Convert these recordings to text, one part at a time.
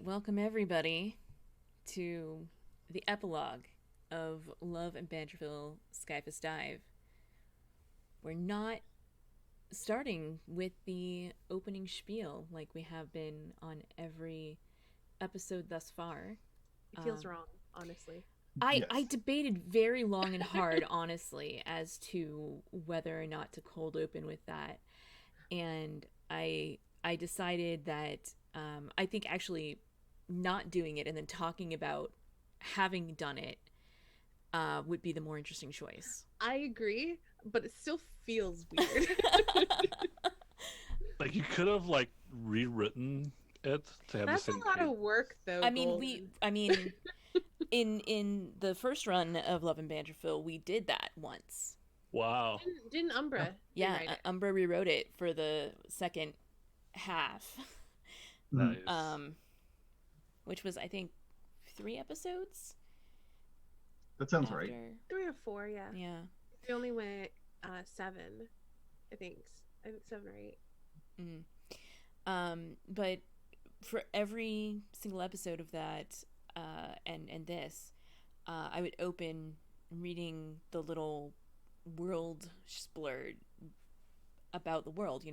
right, welcome everybody to the epilogue of Love and Bantraphyll Skyphos Dive. We're not starting with the opening spiel like we have been on every episode thus far. It feels Um, wrong, honestly. I Yes. debated very long and hard, honestly, as to whether or not to cold open with that, and I decided that I think actually not doing it and then talking about having done it would be the more interesting choice. I agree, but it still feels weird. Like you could have rewritten it to have the That's same a lot case. of work, though, I mean, we. Golden. I mean, in the first run of Love and Banterville, we did that once. Wow. Didn't Yeah. Umbra Yeah, rewrite it? Umbra rewrote it for the second half, Nice. um, which was I think 3 episodes That sounds right. after. 3 or 4, yeah. Yeah. We only went 7, I think. I think 7 or 8. Mm. But for every single episode of that, and this, I would open reading the little world splurred about the world,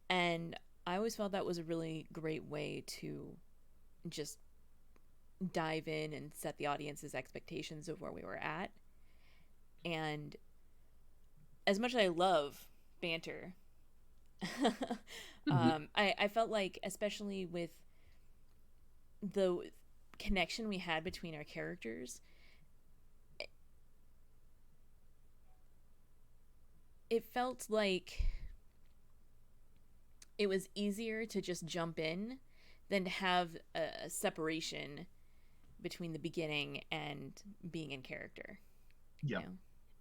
and I always felt that was a really great way to just dive in and set the audience's expectations of where we were at. And as much as I love banter, I felt like, especially with the connection we had between our characters, it felt like it was easier to just jump in than to have a separation between the beginning and being in character. Yeah. You know?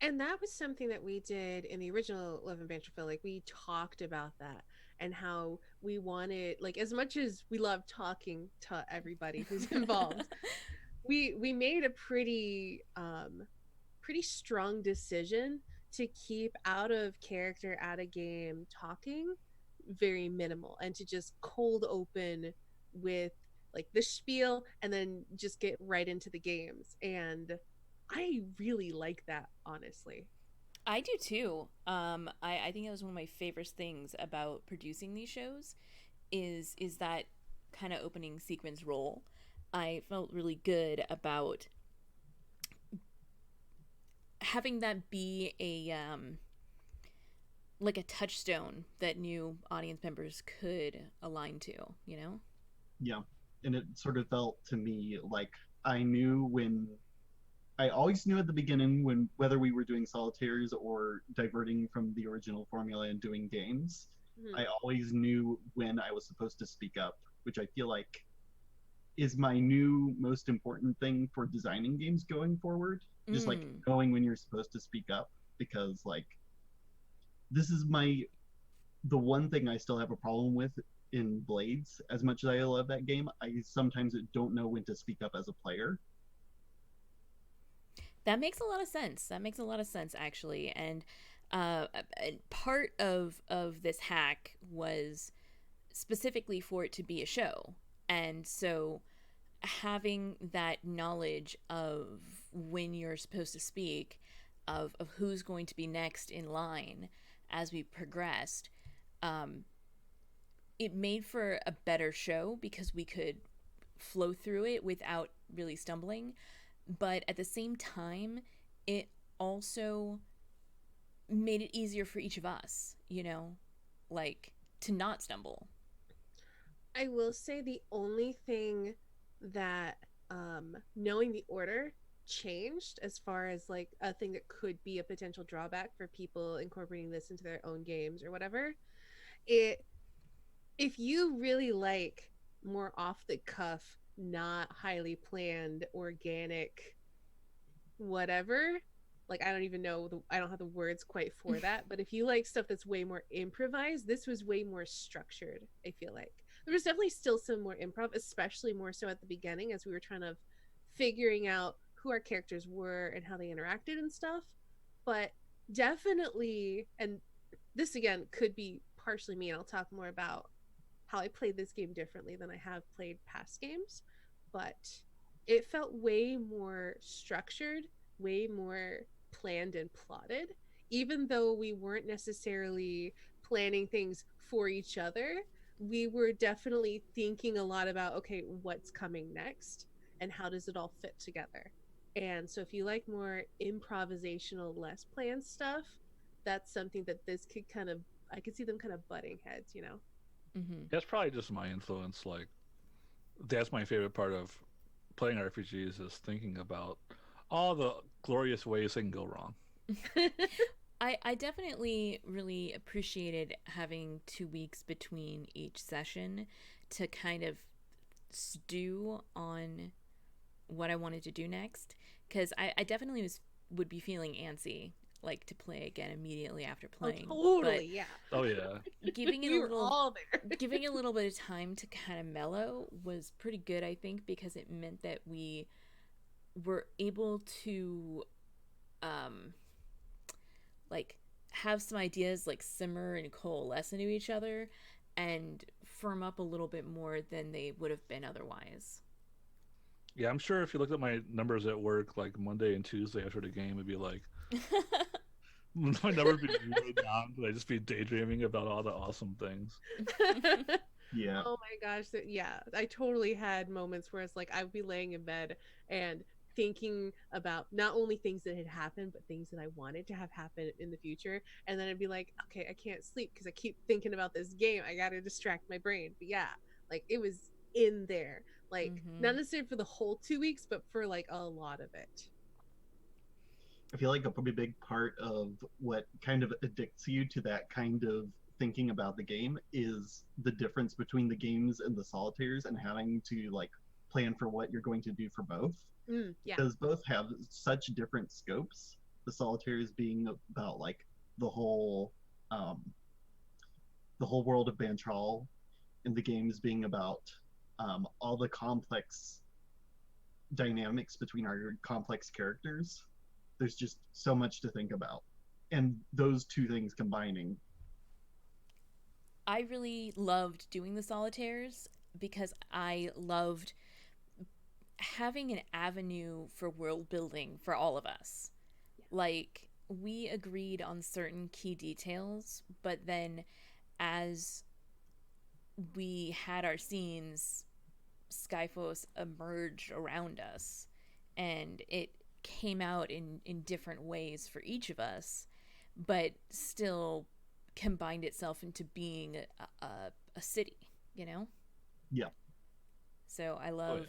And that was something that we did in the original Love and Banterville. Like, we talked about that and how we wanted, like, as much as we love talking to everybody who's involved, we made a pretty strong decision to keep out of character, out of game talking very minimal, and to just cold open with like the spiel and then just get right into the games. And I really like that, honestly. I do too. I think that was one of my favorite things about producing these shows is that kind of opening sequence role. I felt really good about having that be a like a touchstone that new audience members could align to, you know? Yeah. And it sort of felt to me like I knew when I always knew at the beginning when whether we were doing solitaires or diverting from the original formula and doing games, Mhm. I always knew when I was supposed to speak up, which I feel like is my new most important thing for designing games going forward. Just like Mm. knowing when you're supposed to speak up because like this is the one thing I still have a problem with in Blades. As much as I love that game, I sometimes don't know when to speak up as a player. That makes a lot of sense. That makes a lot of sense, actually. And uh, part of this hack was specifically for it to be a show, and so having that knowledge of when you're supposed to speak, of who's going to be next in line as we progressed, um, it made for a better show because we could flow through it without really stumbling. But at the same time, it also made it easier for each of us, like to not stumble. I will say the only thing that knowing the order changed, as far as like a thing that could be a potential drawback for people incorporating this into their own games or whatever, it if you really like more off the cuff, not highly planned, organic, whatever, like I don't even know I don't have the words quite for that, but if you like stuff that's way more improvised, this was way more structured. I feel like there was definitely still some more improv, especially more so at the beginning as we were trying to figuring out who our characters were and how they interacted and stuff. But definitely, and this again could be partially me, and I'll talk more about how I played this game differently than I have played past games, but it felt way more structured, way more planned and plotted, even though we weren't necessarily planning things for each other. We were definitely thinking a lot about, okay, what's coming next and how does it all fit together. And so if you like more improvisational, less planned stuff, that's something that this could kind of, I could see them kind of butting heads, you know? Mm-hmm. That's probably just my influence. Like, that's my favorite part of playing RPGs is thinking about all the glorious ways they can go wrong. I definitely really appreciated having 2 weeks between each session to kind of stew on what I wanted to do next, because I definitely would be feeling antsy, like, to play again immediately after playing. Oh, totally, yeah. Oh yeah. Giving it We a were little all there. giving it a little bit of time to kind of mellow was pretty good, I think, because it meant that we were able to like have some ideas like simmer and coalesce into each other and firm up a little bit more than they would have been otherwise. Yeah, I'm sure if you looked at my numbers at work, like Monday and Tuesday after the game, it'd be like my numbers would be really down because I'd just be daydreaming about all the awesome things. Yeah. Oh my gosh. Yeah, I totally had moments where it's like I would be laying in bed and thinking about not only things that had happened, but things that I wanted to have happen in the future. And then I'd be like, okay, I can't sleep because I keep thinking about this game. I got to distract my brain. But yeah, like it was in there. Like, not necessarily for the whole 2 weeks, but for like a lot of it. I feel like a pretty big part of what kind of addicts you to that kind of thinking about the game is the difference between the games and the solitaires and having to like plan for what you're going to do for both. Yeah. Because both have such different scopes. The solitaires being about like the whole world of Bantraphyll, and the games being about all the complex dynamics between our complex characters. There's just so much to think about, and those two things combining. I really loved doing the solitaires because I loved having an avenue for world building for all of us. Yeah. Like, we agreed on certain key details, but then as we had our scenes, Skyphos emerged around us, and it came out in different ways for each of us, but still combined itself into being a city, you know? Yeah. So I love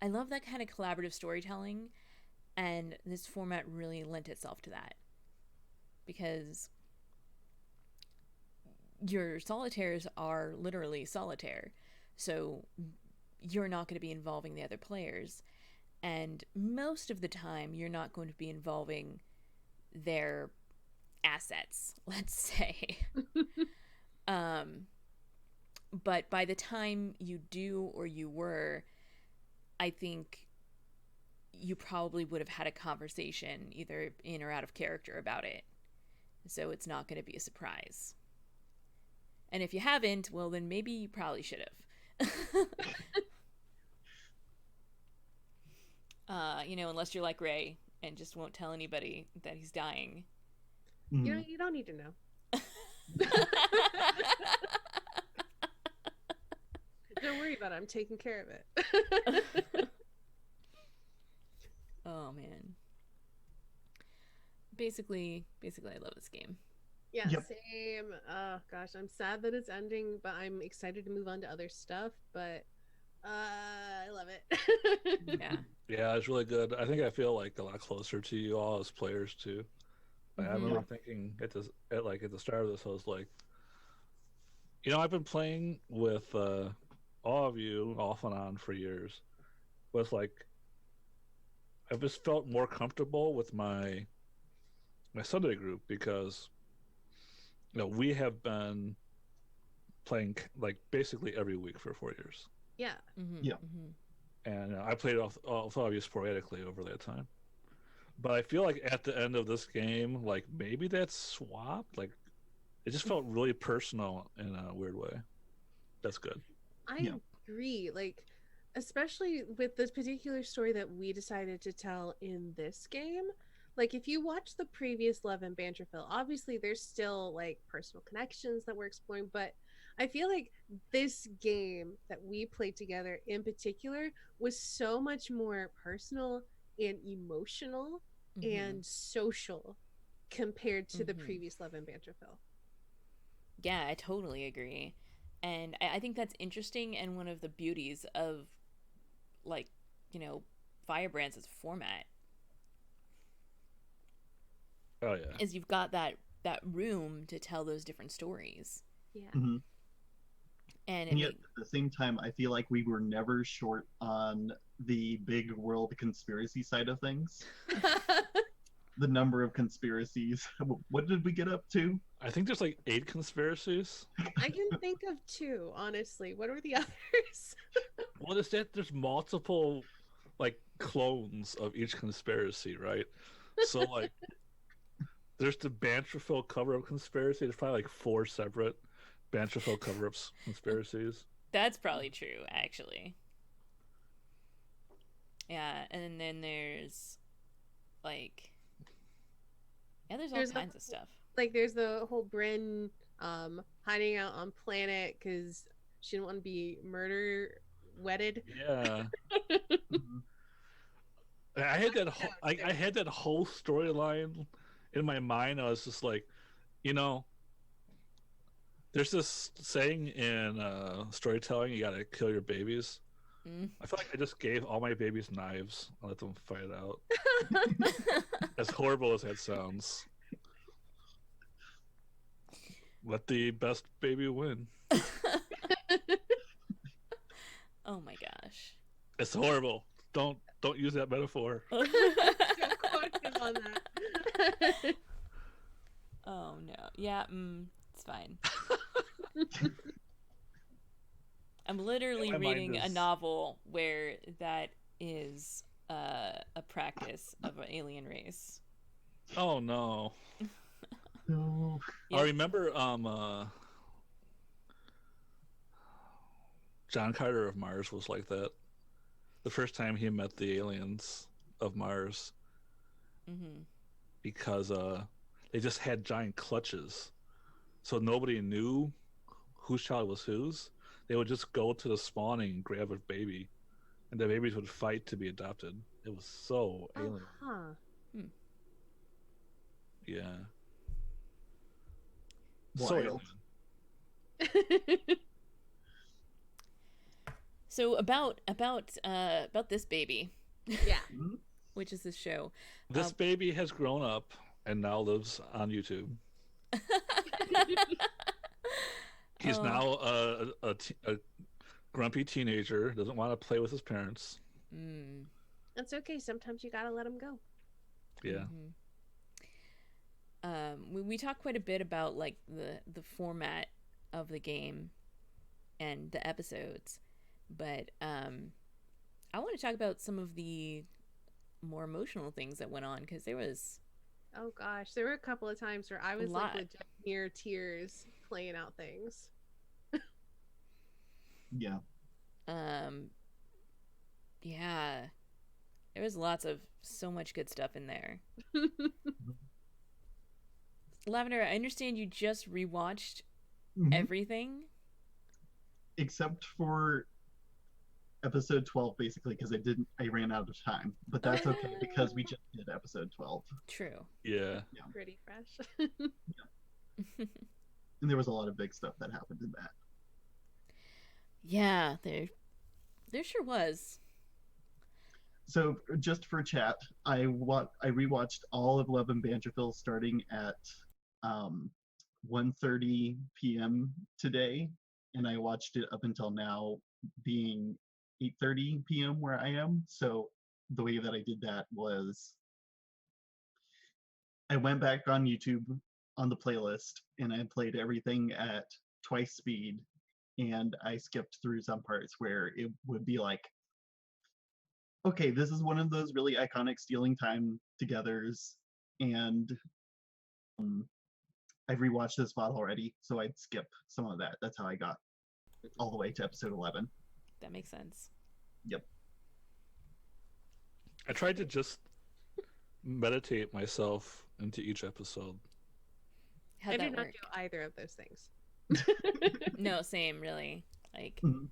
that kind of collaborative storytelling, and this format really lent itself to that, because your solitaires are literally solitaire, so you're not going to be involving the other players, and most of the time you're not going to be involving their assets, let's say. But by the time you do, or you were, I think you probably would have had a conversation either in or out of character about it, so it's not going to be a surprise. And if you haven't, well, then maybe you probably should have. Unless you're like Ray and just won't tell anybody that he's dying. You don't need to know. Don't worry about it. I'm taking care of it. Oh man. Basically, I love this game. Yeah, yep. Same. Oh gosh, I'm sad that it's ending, but I'm excited to move on to other stuff. But I love it. Yeah, it's really good. I think I feel like a lot closer to you all as players too. Like, I remember thinking at the start of this, I was like, I've been playing with all of you off and on for years. But it's like I've just felt more comfortable with my Sunday group because we have been playing like basically every week for 4 years. Yeah. Yeah. And I played off of you sporadically over that time. But I feel like at the end of this game, like maybe that's swapped. Like it just felt really personal in a weird way. that's good. I agree. Like, especially with this particular story that we decided to tell in this game. Like, if you watch the previous Love and Banterville, obviously there's still like personal connections that we're exploring, but I feel like this game that we played together in particular was so much more personal and emotional and social compared to the previous Love and Banterville. Yeah, I totally agree. And I think that's interesting, and one of the beauties of, like, you know, Firebrand's format Oh yeah. is you've got that room to tell those different stories. Yeah. Mm-hmm. And yet, at the same time, I feel like we were never short on the big world conspiracy side of things. The number of conspiracies. What did we get up to? I think there's like 8 conspiracies. I can think of 2, honestly. What are the others? What is that? There's multiple like clones of each conspiracy, right? So like there's the Bantraphyll cover-up conspiracy. There's probably like 4 separate Bantraphyll cover-ups conspiracies. that's probably true, actually. Yeah, and then there's like, yeah, there's all kinds of stuff. Like, there's the whole Bryn hiding out on planet because she didn't want to be wedded. Yeah. I had that whole, I had that whole storyline in my mind. I was just like, you know, there's this saying in storytelling: you gotta kill your babies. I feel like I just gave all my babies knives and let them fight it out. As horrible as that sounds, let the best baby win. Oh my gosh. It's horrible. Don't use that metaphor. Don't quote him on that. Oh no. Yeah, it's fine. I'm literally reading a novel where that is a practice of an alien race. Oh no. No. Yep. I remember John Carter of Mars was like that. The first time he met the aliens of Mars. Because they just had giant clutches. So nobody knew whose child was whose. They would just go to the spawning and grab a baby. And the babies would fight to be adopted. It was so alien. Yeah. Wild. So about this baby. Yeah. Which is this show. This baby has grown up and now lives on YouTube. He's now a grumpy teenager, doesn't want to play with his parents. That's okay. Sometimes you gotta let him go. Yeah. We talk quite a bit about like the format of the game and the episodes, but I want to talk about some of the more emotional things that went on, because there was, oh gosh, there were a couple of times where I was like legit near tears playing out things. Yeah. Yeah, there was so much good stuff in there. Lavender, I understand you just rewatched everything except for episode 12, basically, because I ran out of time, but that's okay because we just did episode 12. True. Yeah. Pretty fresh. And there was a lot of big stuff that happened in that. Yeah, there sure was. So just for chat, I rewatched all of Love and Banterville starting at 1:30 p.m. today, and I watched it up until now, being 8:30 p.m. where I am. So the way that I did that was I went back on YouTube on the playlist and I played everything at twice speed, and I skipped through some parts where it would be like, okay, this is one of those really iconic stealing time togethers, and I've rewatched this VOD already, so I'd skip some of that. That's how I got all the way to episode 11. That makes sense. Yep. I tried to just meditate myself into each episode. How'd I do that not work? do either of those things. No, same, really. Like, Mhm.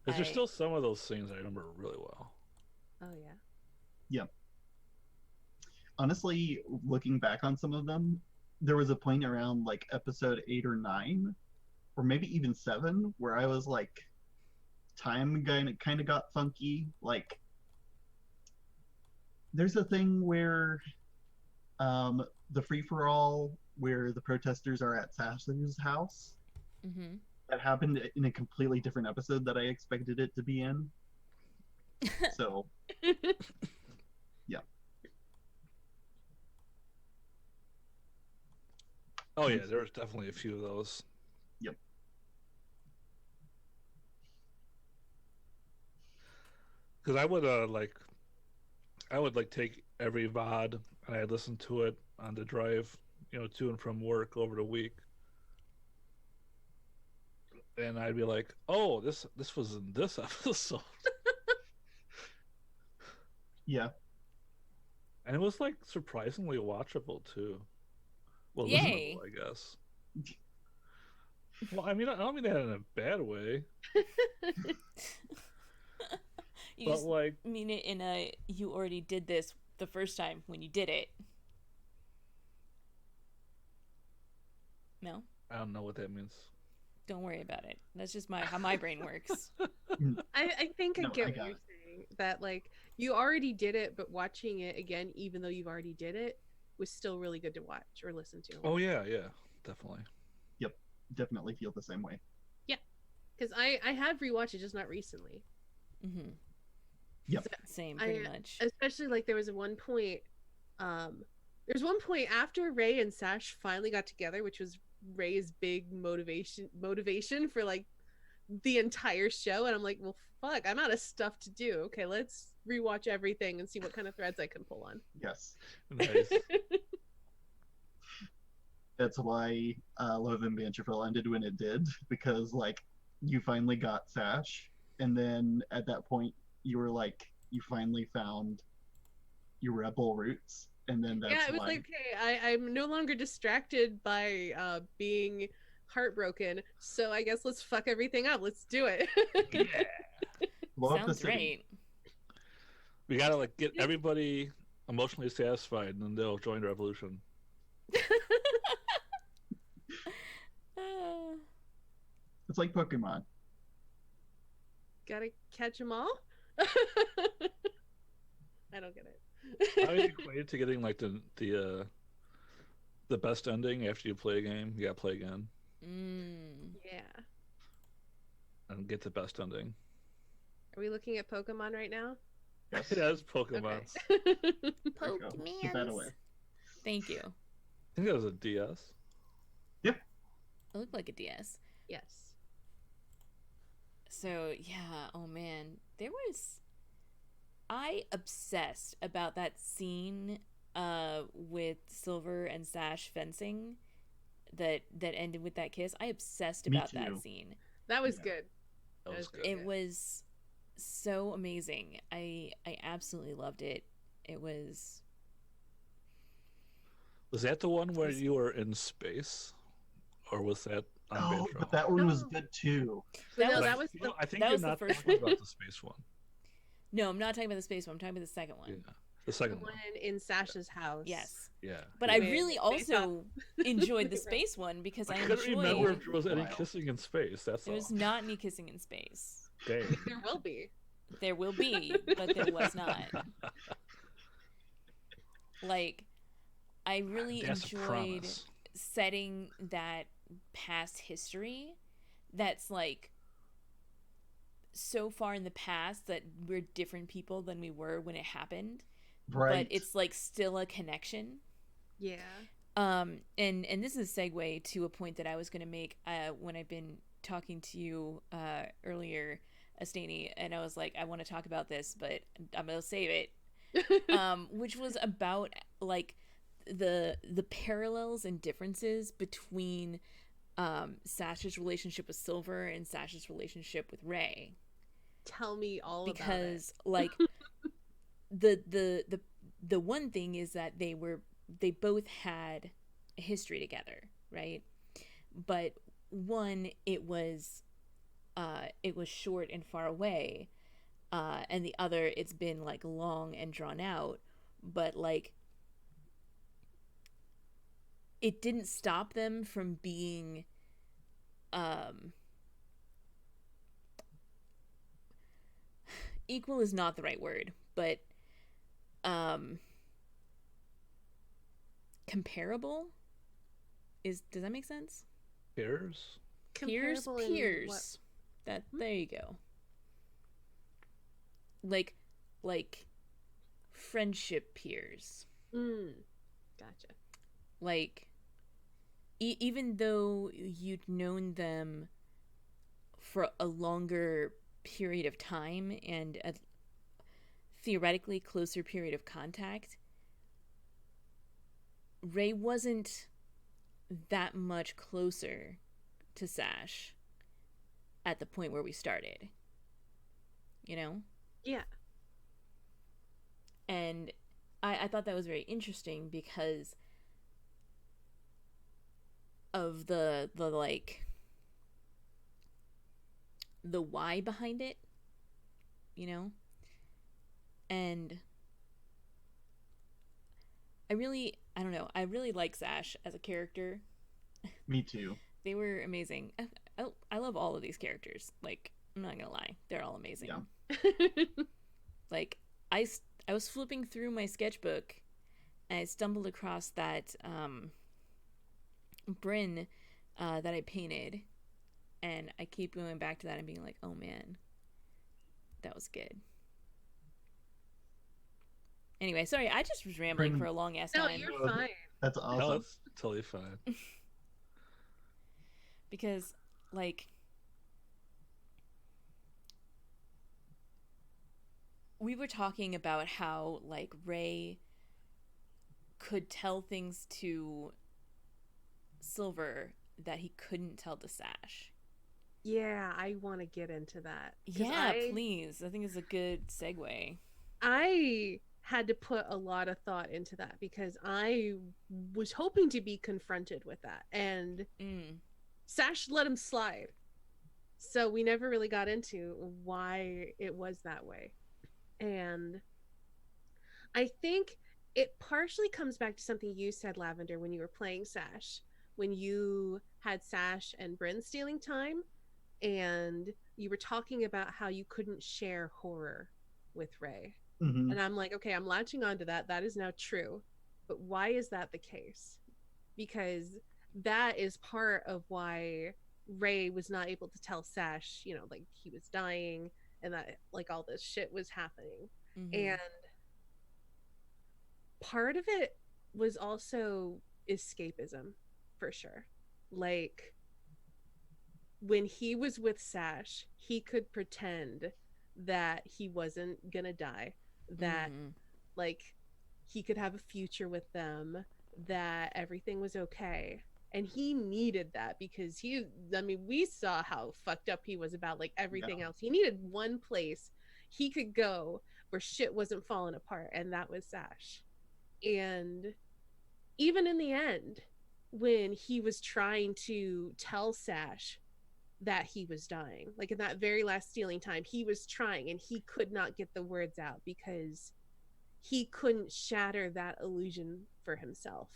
Because there's I- still some of those scenes I remember really well. Oh yeah. Honestly, looking back on some of them, there was a point around like episode 8 or 9, or maybe even 7, where I was like, time kind of got funky. Like, there's a thing where the free for all, where the protesters are at Sash's house, mm-hmm. that happened in a completely different episode that I expected it to be in. So, Oh yeah, there was definitely a few of those. Yep. Because I would take every VOD and I'd listen to it on the drive, to and from work over the week. And I'd be like, "Oh, this was in this episode," yeah. and it was like surprisingly watchable too. Well, Yay. listenable, I guess. Well, I mean, I don't mean that in a bad way, You but just like, mean it in a, you already did this the first time when you did it. No? I don't know what that means. Don't worry about it. That's just how my brain works. I think I No, get I what got you're it. saying. That like you already did it, but watching it again, even though you've already did it, was still really good to watch or listen to. Oh yeah, definitely. Definitely feel the same way. Because I have rewatched it, just not recently. Mm-hmm. Yep. Same, I- pretty much. Especially like there was one point, there's one point after Ray and Sash finally got together, which was Ray's big motivation for like the entire show, and I'm like, well, fuck, I'm out of stuff to do. Okay, let's rewatch everything and see what kind of threads I can pull on. Yes. Nice. That's why Love and Bantraphyll ended when it did, because like you finally got Sash, and then at that point you were like, you finally found your rebel roots, and then that's Yeah, it was why. like, okay, I'm no longer distracted by being heartbroken, so I guess let's fuck everything up. Let's do it. Yeah. Blow up the Sounds city. great. We gotta like get everybody emotionally satisfied, and then they'll join the revolution. Uh, It's like Pokemon. Gotta catch them all. I don't get it. I would equate it to getting like the best ending after you play a game. You gotta play again Yeah. and get the best ending. Are we looking at Pokemon right now? Yes. It has Pokemon. Okay. There you go. Keep that away. Thank you. I think that was a DS. It looked like a DS. Yes. So, yeah, oh man. I obsessed about that scene with Silver and Sash fencing that ended with that kiss. I obsessed Me about that too. scene. That was Yeah. good. That was good. It was so amazing. I absolutely loved it. It was Was that the one where you were in space, or was that on Oh, Bantraphyll? but that one was No. good too. But That no, was- that was the I think that you're was the not first talking about the space one. No, I'm not talking about the space one. I'm talking about the second one. Yeah, the second one. one in Sash's house. Yes. Yeah. But yeah. I With really space also enjoyed the Right. space one because I I couldn't remember enjoyed. if there was any Wow. kissing in space. That's There all. was not any kissing in space. Dang. There will be. There will be, but there was not. Like, I really That's a enjoyed promise. setting that past history that's like so far in the past that we're different people than we were when it happened, Right. but it's like still a connection. Yeah. And this is a segue to a point that I was going to make when I've been talking to you earlier, Astani, and I was like, I want to talk about this, but I'm going to save it. Which was about like the parallels and differences between Sash's relationship with Silver and Sash's relationship with Ray. Tell me all about it. Because like the one thing is that they both had a history together, right? But one, it was short and far away, and the other, it's been like long and drawn out, but like it didn't stop them from being equal is not the right word, but comparable does that make sense? Peers? Peers. That there you go. Like friendship peers. Gotcha. Like even though you'd known them for a longer period of time and a theoretically closer period of contact, Ray wasn't that much closer to Sash at the point where we started. You know? Yeah. And I thought that was very interesting because of the like the why behind it, you know? And I don't know, I really like Sash as a character. Me too. They were amazing. I love all of these characters. Like, I'm not gonna lie, they're all amazing. Yeah. Like, I was flipping through my sketchbook and I stumbled across that Bryn that I painted, and I keep going back to that and being like, oh man, that was good. Anyway, sorry, I just was rambling for a long ass time. No, you're fine. That's awesome. No, that's totally fine. Because, like, we were talking about how, like, Ray could tell things to Silver that he couldn't tell to Sash. Yeah, I want to get into that. Yeah, please. I think it's a good segue. I had to put a lot of thought into that because I was hoping to be confronted with that, and Sash let him slide. So we never really got into why it was that way. And I think it partially comes back to something you said, Lavender, when you were playing Sash, when you had Sash and Bryn stealing time, and you were talking about how you couldn't share horror with Ray. Mm-hmm. And I'm like, okay, I'm latching onto that. That is now true. But why is that the case? Because that is part of why Ray was not able to tell Sash, you know, like he was dying and that like all this shit was happening. And part of it was also escapism, for sure. Like when he was with Sash, he could pretend that he wasn't gonna die, that like he could have a future with them, that everything was okay. And he needed that because we saw how fucked up he was about like everything else. He needed one place he could go where shit wasn't falling apart, and that was Sash. And even in the end, when he was trying to tell Sash that he was dying, like in that very last stealing time, he was trying and he could not get the words out because he couldn't shatter that illusion for himself.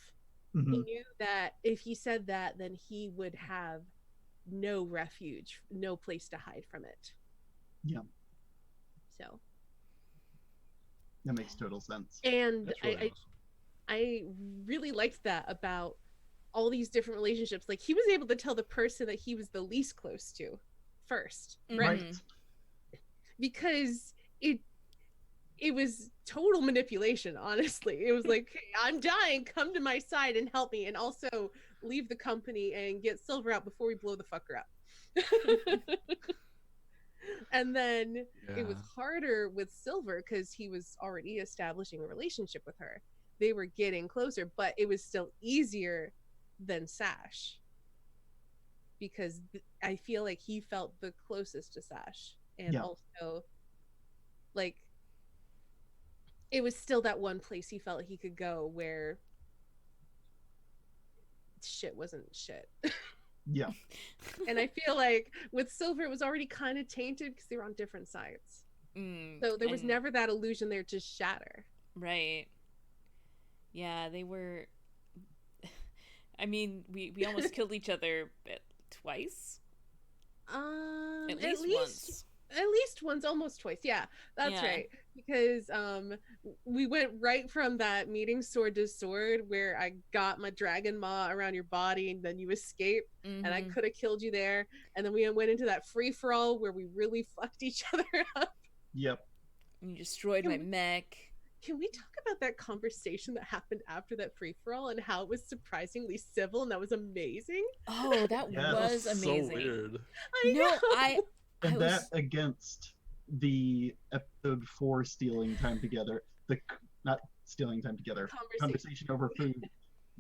He knew that if he said that, then he would have no refuge, no place to hide from it. Yeah. So that makes total sense. And I really liked that about all these different relationships. Like he was able to tell the person that he was the least close to first, right? Because it was total manipulation, honestly. It was like, hey, I'm dying, come to my side and help me, and also leave the company and get Silver out before we blow the fucker up. And then it was harder with Silver because he was already establishing a relationship with her. They were getting closer, but it was still easier than Sash. because I feel like he felt the closest to Sash, and Yeah. also like it was still that one place he felt he could go where shit wasn't shit. Yeah. And I feel like with Silver it was already kind of tainted because they were on different sides. So there was and- never that illusion there to shatter. Right. Yeah, they were. I mean, we almost killed each other twice. At least once. At least once, almost twice. Yeah, that's Yeah. right. Because we went right from that meeting sword to sword where I got my dragon maw around your body and then you escaped and I could have killed you there. And then we went into that free for all where we really fucked each other up. Yep. You destroyed my mech. Can we talk about that conversation that happened after that free for all and how it was surprisingly civil and that was amazing? Oh, that Yes. was amazing. So weird. I No, know. And I that was... against the episode 4 stealing time together, not stealing time together, conversation over food,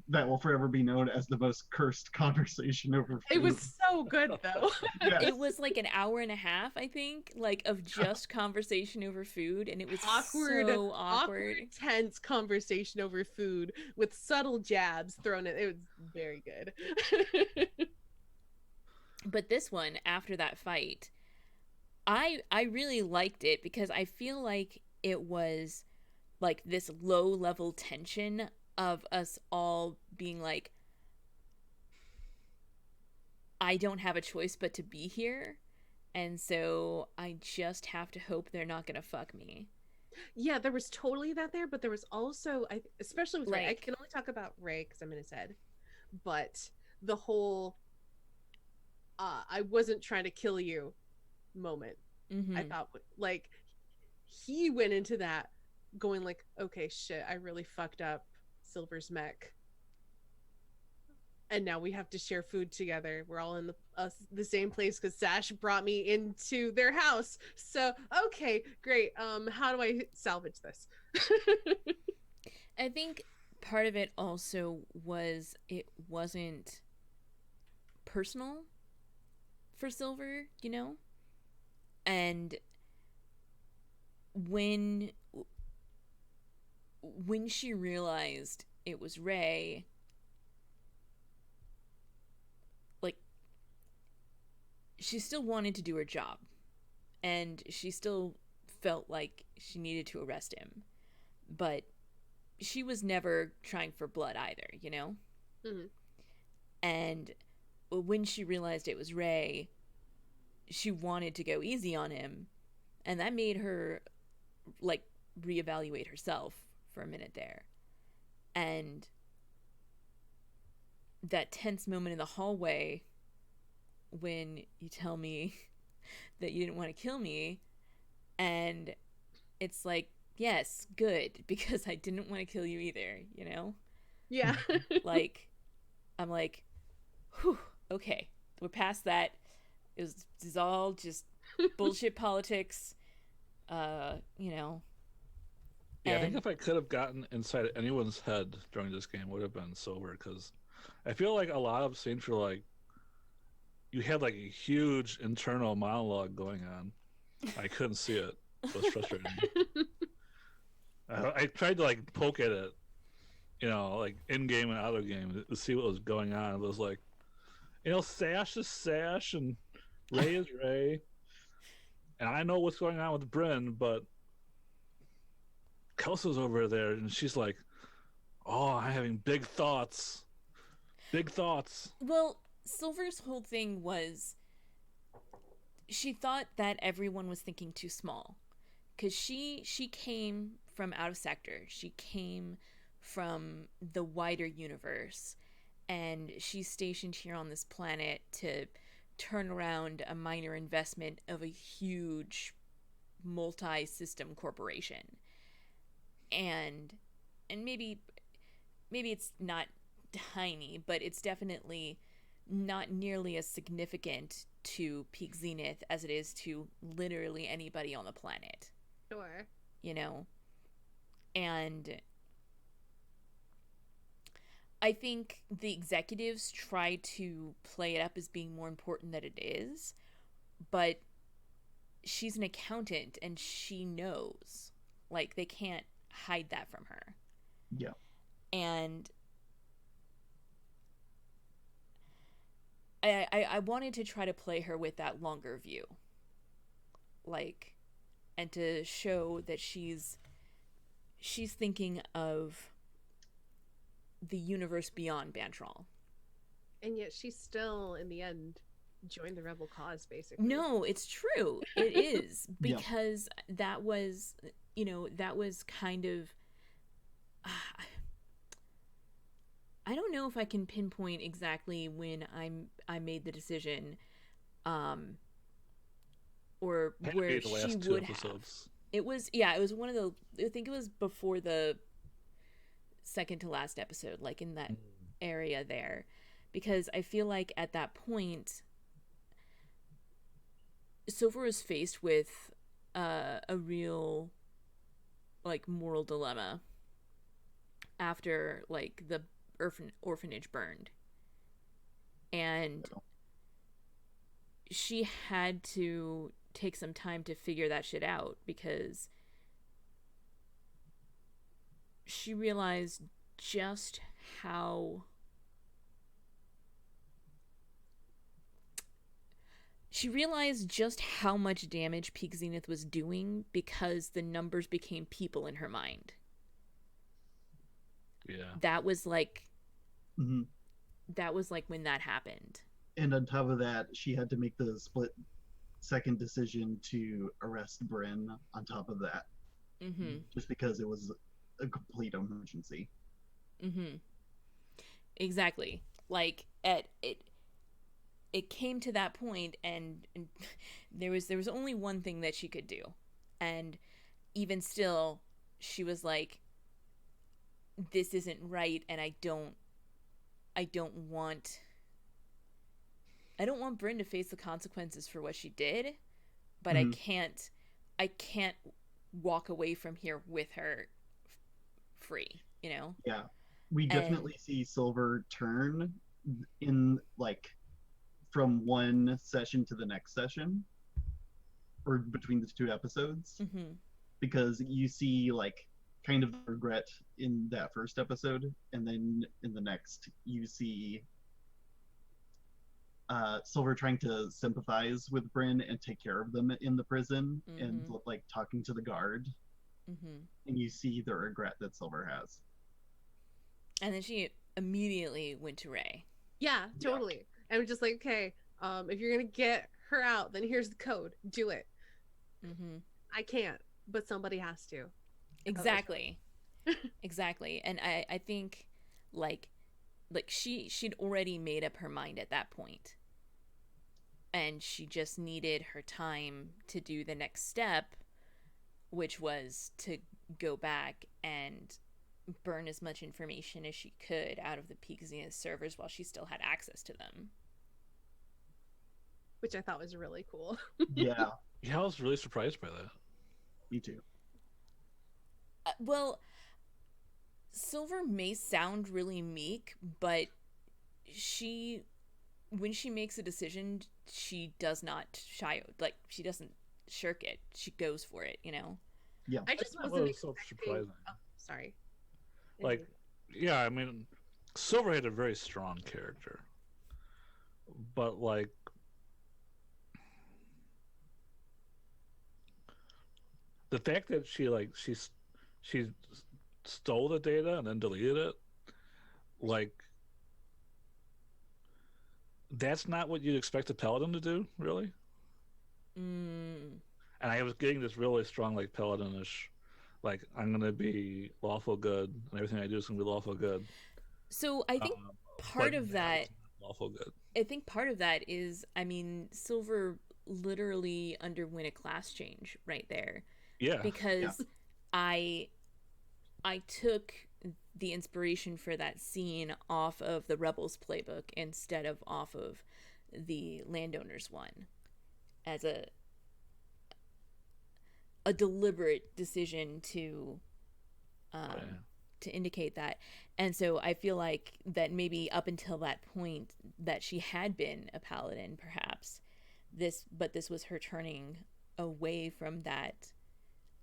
that will forever be known as the most cursed conversation over food. It was so good though. Yes. It was like an hour and a half, I think, like of just conversation over food, and it was so awkward. Tense conversation over food with subtle jabs thrown in. It was very good. But this one, after that fight, I really liked it because I feel like it was like this low level tension of us all being like, I don't have a choice but to be here, and so I just have to hope they're not gonna fuck me. Yeah, there was totally that there, but there was also, especially with Ray, I Like- can only talk about Ray because I'm in his head, but the whole I wasn't trying to kill you moment, I thought, like, he went into that going like, okay, shit, I really fucked up Silver's mech. And now we have to share food together. We're all in the same place because Sash brought me into their house. So, okay, great. How do I salvage this? I think part of it also was it wasn't personal for Silver, you know? And when she realized it was Ray, like, she still wanted to do her job, and she still felt like she needed to arrest him, but she was never trying for blood either, you know? Mhm. And when she realized it was Ray, she wanted to go easy on him, and that made her like reevaluate herself for a minute there. And that tense moment in the hallway when you tell me that you didn't want to kill me, and it's like, yes, good, because I didn't want to kill you either, you know? Yeah. Like, I'm like, whew, okay, we're past that. It was all just bullshit politics, you know. Yeah, I think if I could have gotten inside anyone's head during this game, it would have been Silver, because I feel like a lot of scenes were like, you had like a huge internal monologue going on. I couldn't see it. It was frustrating. I tried to like poke at it, you know, like in game and out of game to see what was going on. It was like, you know, Sash is Sash and Ray is Ray, and I know what's going on with Bryn, but Kelso's over there, and she's like, "Oh, I'm having big thoughts, big thoughts." Well, Silver's whole thing was she thought that everyone was thinking too small, because she came from out of sector. She came from the wider universe, and she's stationed here on this planet to turn around a minor investment of a huge multi-system corporation. And maybe it's not tiny, but it's definitely not nearly as significant to Peak Zenith as it is to literally anybody on the planet. Sure. You know? And I think the executives try to play it up as being more important than it is, but she's an accountant and she knows. Like, they can't hide that from her. Yeah. And I wanted to try to play her with that longer view. Like, and to show that she's thinking of the universe beyond Bantraphyll. And yet she still, in the end, joined the rebel cause, basically. No, it's true. It is. Yeah. Because that was, that was kind of... I don't know if I can pinpoint exactly when I made the decision, or where she would have. It was one of the... I think it was before the second to last episode, like in that area there, because I feel like at that point Silver was faced with a real, like, moral dilemma after, like, the orphanage burned, and she had to take some time to figure that shit out, because she realized just how much damage Peak Zenith was doing, because the numbers became people in her mind. Yeah. That was like Mm-hmm. that was like when that happened. And on top of that, she had to make the split second decision to arrest Bryn on top of that. Mm-hmm. Just because it was a complete emergency. Mm-hmm. Exactly. Like, it came to that point, and there was only one thing that she could do, and even still, she was like, "This isn't right, and I don't want Bryn to face the consequences for what she did, but Mm-hmm. I can't walk away from here with her free, you know?" Yeah. We definitely see Silver turn in, like, from one session to the next session, or between the two episodes, because you see, like, kind of regret in that first episode, and then in the next you see Silver trying to sympathize with Bryn and take care of them in the prison, and, like, talking to the guard, and you see the regret that Silver has. And then she immediately went to Ray. Yeah, totally. Yeah. And we're just like, okay, if you're gonna get her out, then here's the code. Do it. I can't, but somebody has to. Exactly. Exactly. And I think, like she'd already made up her mind at that point, and she just needed her time to do the next step, which was to go back and burn as much information as she could out of the Peak Zenith servers while she still had access to them. Which I thought was really cool. Yeah. Yeah, I was really surprised by that. Me too. Well, Silver may sound really meek, but when she makes a decision, she does not shy, like, she doesn't shirk it. She goes for it, you know? Yeah. I just wasn't expecting... Oh, sorry. Like, yeah, I mean, Silver had a very strong character, but, like, the fact that she stole the data and then deleted it, like, that's not what you'd expect a paladin to do, really. And I was getting this really strong, like, paladinish, like, I'm gonna be lawful good, and everything I do is gonna be lawful good. So I think part of that, lawful good. I think part of that is, I mean, Silver literally underwent a class change right there. Yeah. Because I took the inspiration for that scene off of the Rebels playbook instead of off of the Landowners one, as a deliberate decision to to indicate that. And so I feel like that maybe up until that point that she had been a paladin, perhaps this was her turning away from that,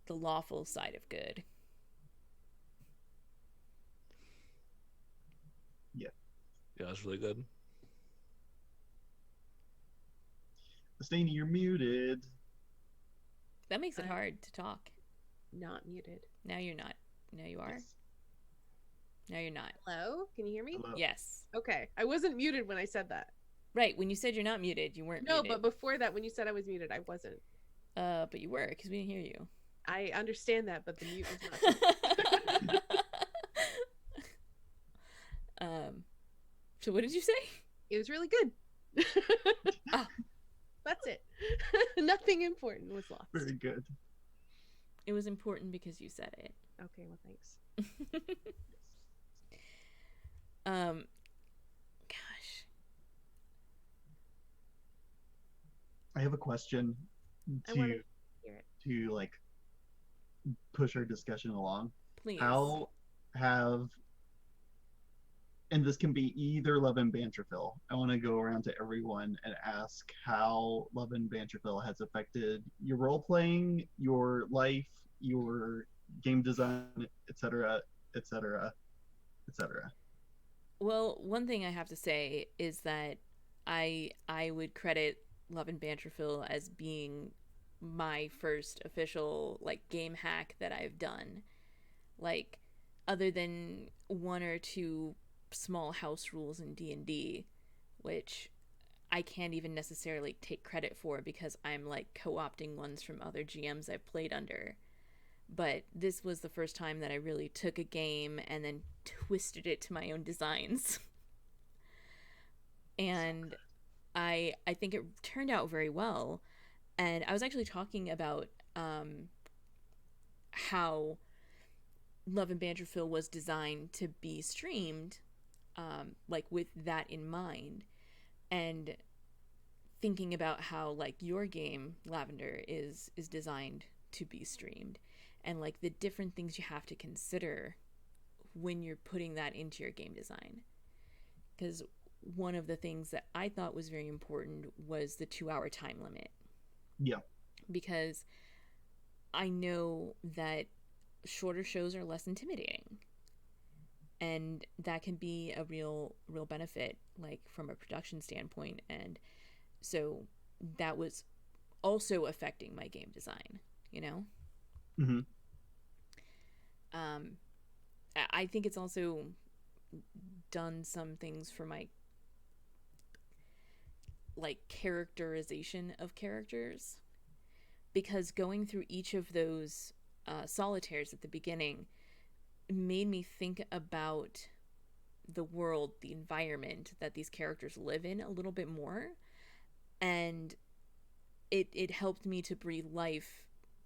the lawful side of good. Yeah, that's really good. Stany, you're muted. That makes it hard to talk. Not muted. Now you're not. Now you are. Yes. Now you're not. Hello? Can you hear me? Hello. Yes. Okay. I wasn't muted when I said that. Right. When you said you're not muted, you weren't No, muted. but before that, when you said I was muted, I wasn't. But you were, because we didn't hear you. I understand that, but the mute was not. So what did you say? It was really good. Oh. That's it. Nothing important was lost. Very good. It was important because you said it. Okay, well, thanks. Gosh. I have a question I want to to hear it. to like push our discussion along. Please. How have, and this can be either Love and Bantraphyll. I want to go around to everyone and ask how Love and Bantraphyll has affected your role playing, your life, your game design, etc., etc., etc. Well, one thing I have to say is that I would credit Love and Bantraphyll as being my first official like game hack that I've done. Like, other than one or two small house rules in D&D, which I can't even necessarily take credit for because I'm like co-opting ones from other GMs I've played under. But this was the first time that I really took a game and then twisted it to my own designs. And I think it turned out very well. And I was actually talking about how Love and Bantraphyll was designed to be streamed, like with that in mind, and thinking about how like your game Lavender is designed to be streamed, and like the different things you have to consider when you're putting that into your game design. Because one of the things that I thought was very important was the 2-hour time limit. Yeah. Because I know that shorter shows are less intimidating, and that can be a real benefit, like from a production standpoint. And so that was also affecting my game design, you know. Mm-hmm. I think it's also done some things for my like characterization of characters, because going through each of those solitaires at the beginning made me think about the world, the environment that these characters live in a little bit more, and it helped me to breathe life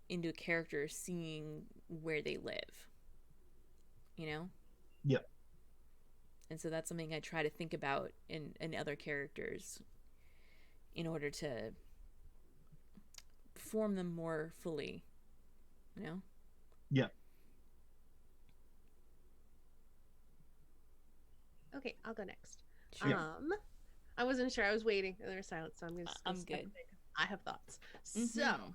into a character, seeing where they live, you know? Yep. And so that's something I try to think about in other characters in order to form them more fully, you know? Yeah. Okay, I'll go next. Sure. I wasn't sure. I was waiting, and there was silence, so I'm just I'm step good. in. I have thoughts. Mhm. So,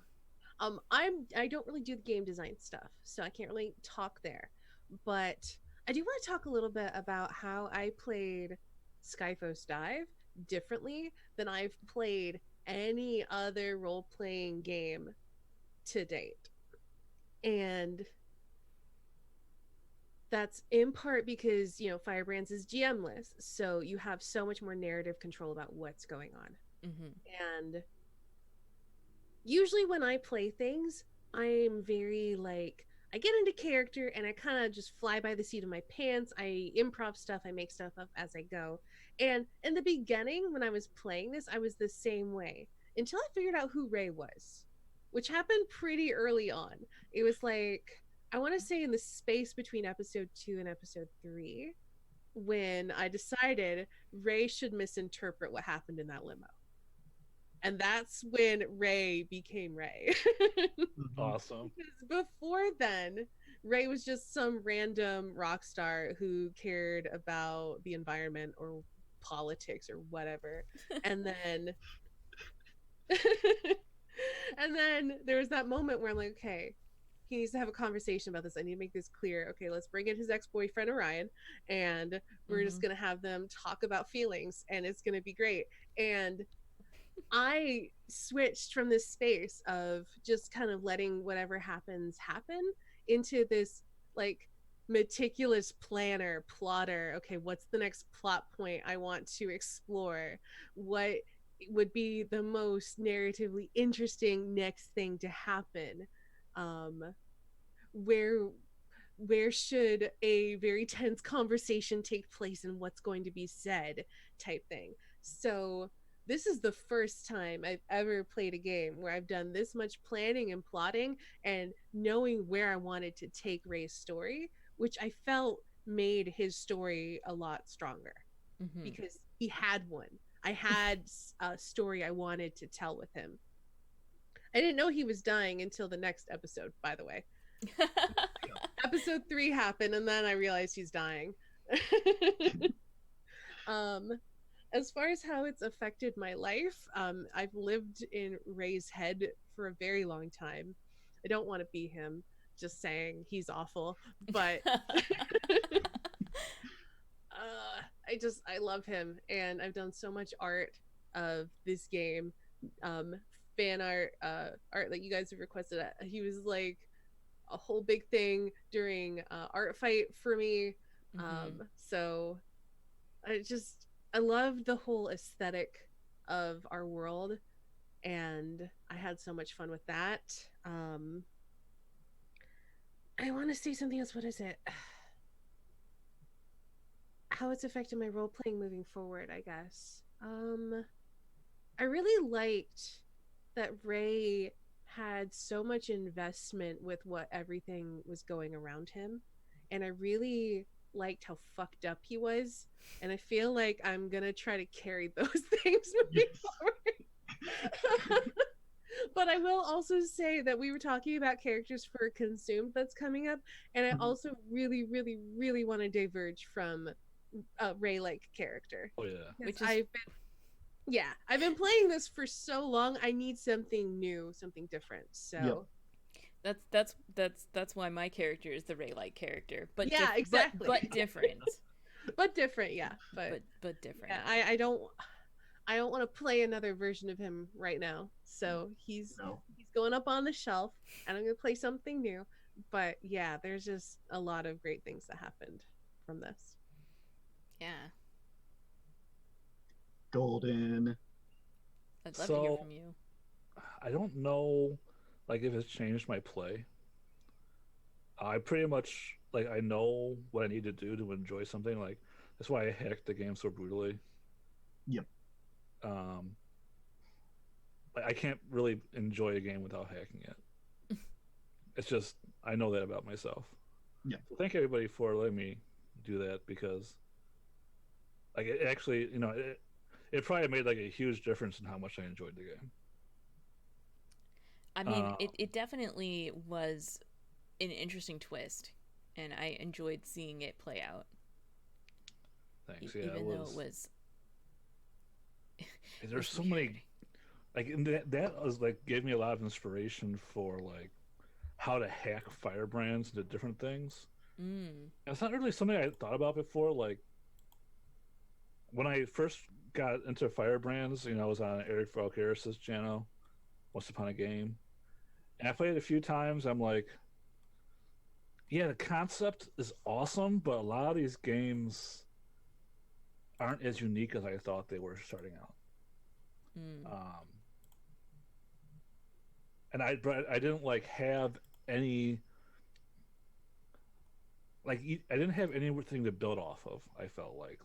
I don't really do the game design stuff, so I can't really talk there. But I do want to talk a little bit about how I played Skyphos Dive differently than I've played any other role-playing game to date. And that's in part because, you know, Firebrands is GM-less, so you have so much more narrative control about what's going on. And usually when I play things, I'm very like, I get into character and I kind of just fly by the seat of my pants. I improv stuff, I make stuff up as I go. And in the beginning, when I was playing this, I was the same way until I figured out who Ray was, which happened pretty early on. It was like, I want to say in the space between episode 2 and episode 3, when I decided Ray should misinterpret what happened in that limo. And that's when Ray became Ray. Awesome. Because before then, Ray was just some random rock star who cared about the environment or politics or whatever. And then and then there was that moment where I'm like, okay, he needs to have a conversation about this. I need to make this clear. Okay, let's bring in his ex-boyfriend Orion, and we're just gonna have them talk about feelings, and it's gonna be great. And I switched from this space of just kind of letting whatever happens happen into this like meticulous planner, plotter. Okay, what's the next plot point I want to explore? What would be the most narratively interesting next thing to happen? Um, where where should a very tense conversation take place and what's going to be said type thing. So this is the first time I've ever played a game where I've done this much planning and plotting and knowing where I wanted to take Ray's story, which I felt made his story a lot stronger because he had one. I had a story I wanted to tell with him. I didn't know he was dying until the next episode, by the way. Episode 3 happened, and then I realized he's dying. As far as how it's affected my life, I've lived in Ray's head for a very long time. I don't want to be him, just saying he's awful, but I love him, and I've done so much art of this game, fan art, art that you guys have requested. He was like a whole big thing during art fight for me. So I love the whole aesthetic of our world, and I had so much fun with that. I want to say something else. What is it? How it's affected my role playing moving forward, I guess. I really liked that Ray had so much investment with what everything was going around him, and I really liked how fucked up he was, and I feel like I'm gonna try to carry those things moving forward. But I will also say that we were talking about characters for Consumed that's coming up, and I also really, really, really want to diverge from a Ray-like character. Oh yeah, which is... I've been playing this for so long. I need something new, something different. So that's why my character is the Ray-like character. But exactly. But different. But different, yeah. But different. Yeah, I don't want to play another version of him right now. So he's going up on the shelf, and I'm gonna play something new. But yeah, there's just a lot of great things that happened from this. Yeah. Golden. I'd love to hear from you. I don't know, like, if it's changed my play. I pretty much, like, I know what I need to do to enjoy something. Like, that's why I hacked the game so brutally. Yep. Like, I can't really enjoy a game without hacking it. It's just, I know that about myself. Yeah. So thank everybody for letting me do that, because, like, it actually, you know, it probably made like a huge difference in how much I enjoyed the game. I mean, it definitely was an interesting twist, and I enjoyed seeing it play out. Thanks. Even though it was. There's so many, like, and that was like gave me a lot of inspiration for like how to hack firebrands into different things. And it's not really something I thought about before. Like, when I first got into firebrands, you know, I was on Eric Valkaris' channel, Once Upon a Game, and I played it a few times. I'm like, yeah, the concept is awesome, but a lot of these games aren't as unique as I thought they were starting out. And I didn't like have any, like, I didn't have anything to build off of. I felt like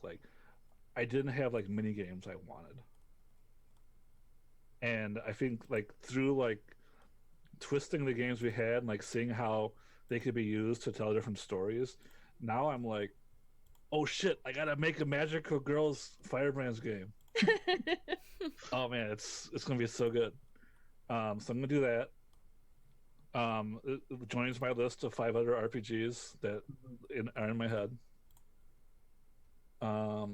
I didn't have like mini games I wanted, and I think like through like twisting the games we had and like seeing how they could be used to tell different stories, now I'm like, oh shit, I gotta make a Magical Girls Firebrands game. Oh man, it's gonna be so good. So I'm gonna do that. It joins my list of 5 other RPGs that are in my head. But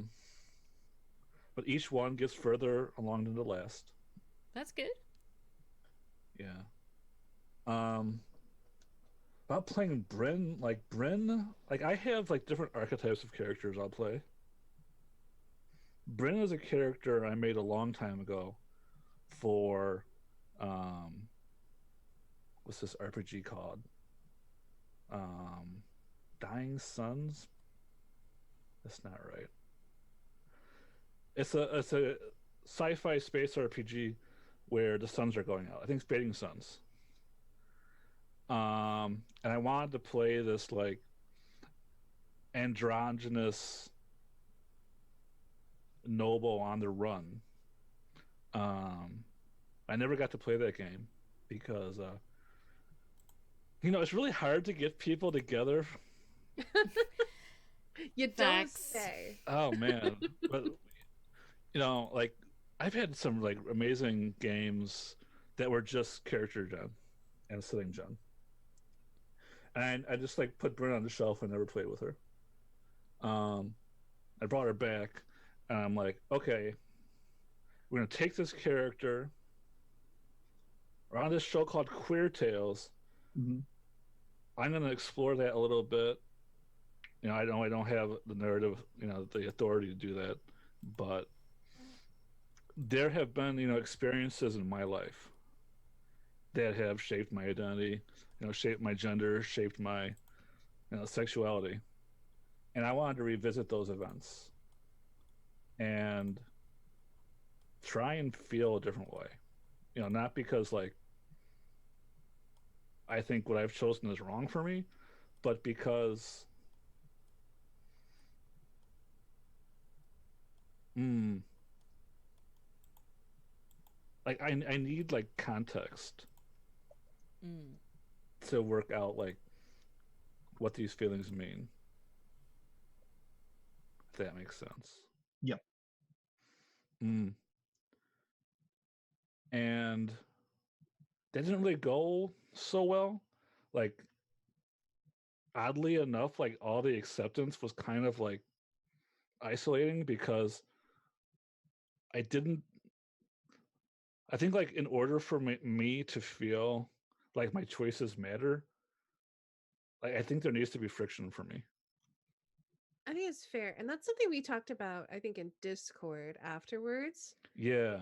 each one gets further along than the last. That's good. Yeah. About playing Bryn, like I have like different archetypes of characters I'll play. Bryn is a character I made a long time ago for what's this RPG called? Dying Suns? That's not right. It's a sci-fi space RPG where the suns are going out. I think it's Fading Suns. And I wanted to play this like androgynous noble on the run. I never got to play that game because it's really hard to get people together. You don't Facts. say. Oh man. But like I've had some like amazing games that were just character gen and setting gen. And I just like put Bryn on the shelf and never played with her. I brought her back and I'm like, okay, we're gonna take this character. We're on this show called Queer Tales. Mm-hmm. I'm gonna explore that a little bit. I don't have the narrative, the authority to do that, but there have been, experiences in my life that have shaped my identity, shaped my gender, shaped my, sexuality. And I wanted to revisit those events and try and feel a different way. Not because like I think what I've chosen is wrong for me, but because like I need like context to work out like what these feelings mean. If that makes sense. Yep. And that didn't really go so well. Like oddly enough, like all the acceptance was kind of like isolating because I think like in order for me to feel like my choices matter, like I think there needs to be friction for me. I think it's fair. And that's something we talked about, I think, in Discord afterwards. Yeah.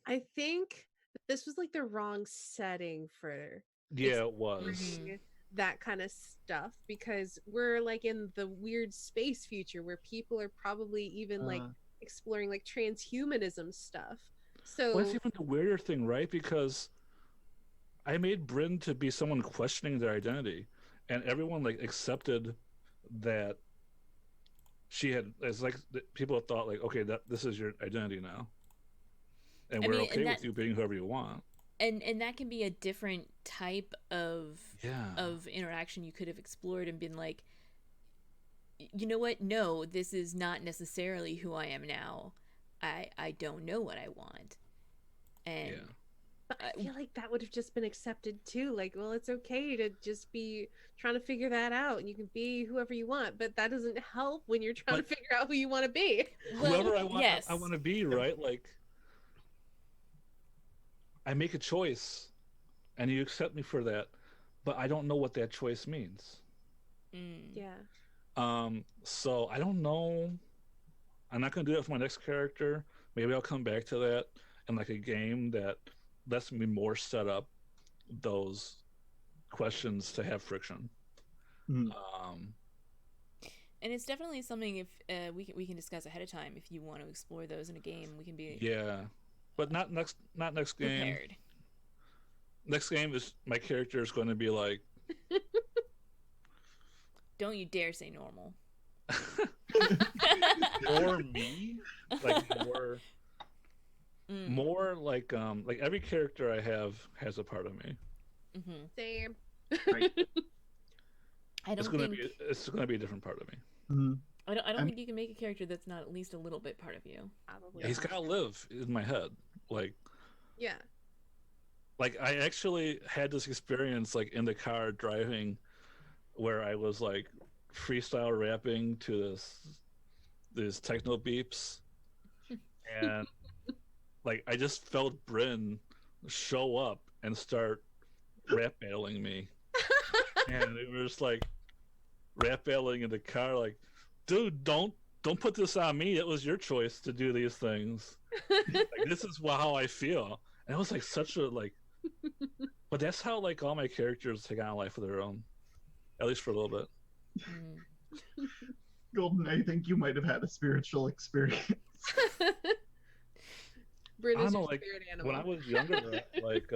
I think this was like the wrong setting for Yeah, it was. exploring that kind of stuff because we're like in the weird space future where people are probably even like exploring like transhumanism stuff. So well, that's even the weirder thing, right? Because I made Bryn to be someone questioning their identity, and everyone like accepted that she had. It's like people thought like, okay, that this is your identity now, and we're okay with you being whoever you want. And that can be a different type of interaction you could have explored and been like, you know what? No, this is not necessarily who I am now. I don't know what I want. And but I feel like that would have just been accepted too. Like, well, it's okay to just be trying to figure that out and you can be whoever you want, but that doesn't help when you're trying to figure out who you want to be. Whoever I want to be, right? Like I make a choice and you accept me for that, but I don't know what that choice means. Yeah. So I don't know. I'm not going to do that for my next character. Maybe I'll come back to that in like a game that lets me more set up those questions to have friction. And it's definitely something if we can discuss ahead of time if you want to explore those in a game. We can be but not next game. Prepared. Next game is my character is going to be like. Don't you dare say normal. Or me, like more like every character I have has a part of me. Same. Right. It's going to be a different part of me. I don't think you can make a character that's not at least a little bit part of you. Probably. He's got to live in my head, like. Yeah. like I actually had this experience like in the car driving where I was like freestyle rapping to these techno beeps, and like I just felt Bryn show up and start rap battling me, and it was like rap battling in the car, like, dude, don't put this on me. It was your choice to do these things. Like, this is how I feel, and it was like such a like. But that's how like all my characters take on a life of their own, at least for a little bit. Mm. Golden, I think you might have had a spiritual experience. Bryn I is don't know, your like spirit animal. when I was younger, like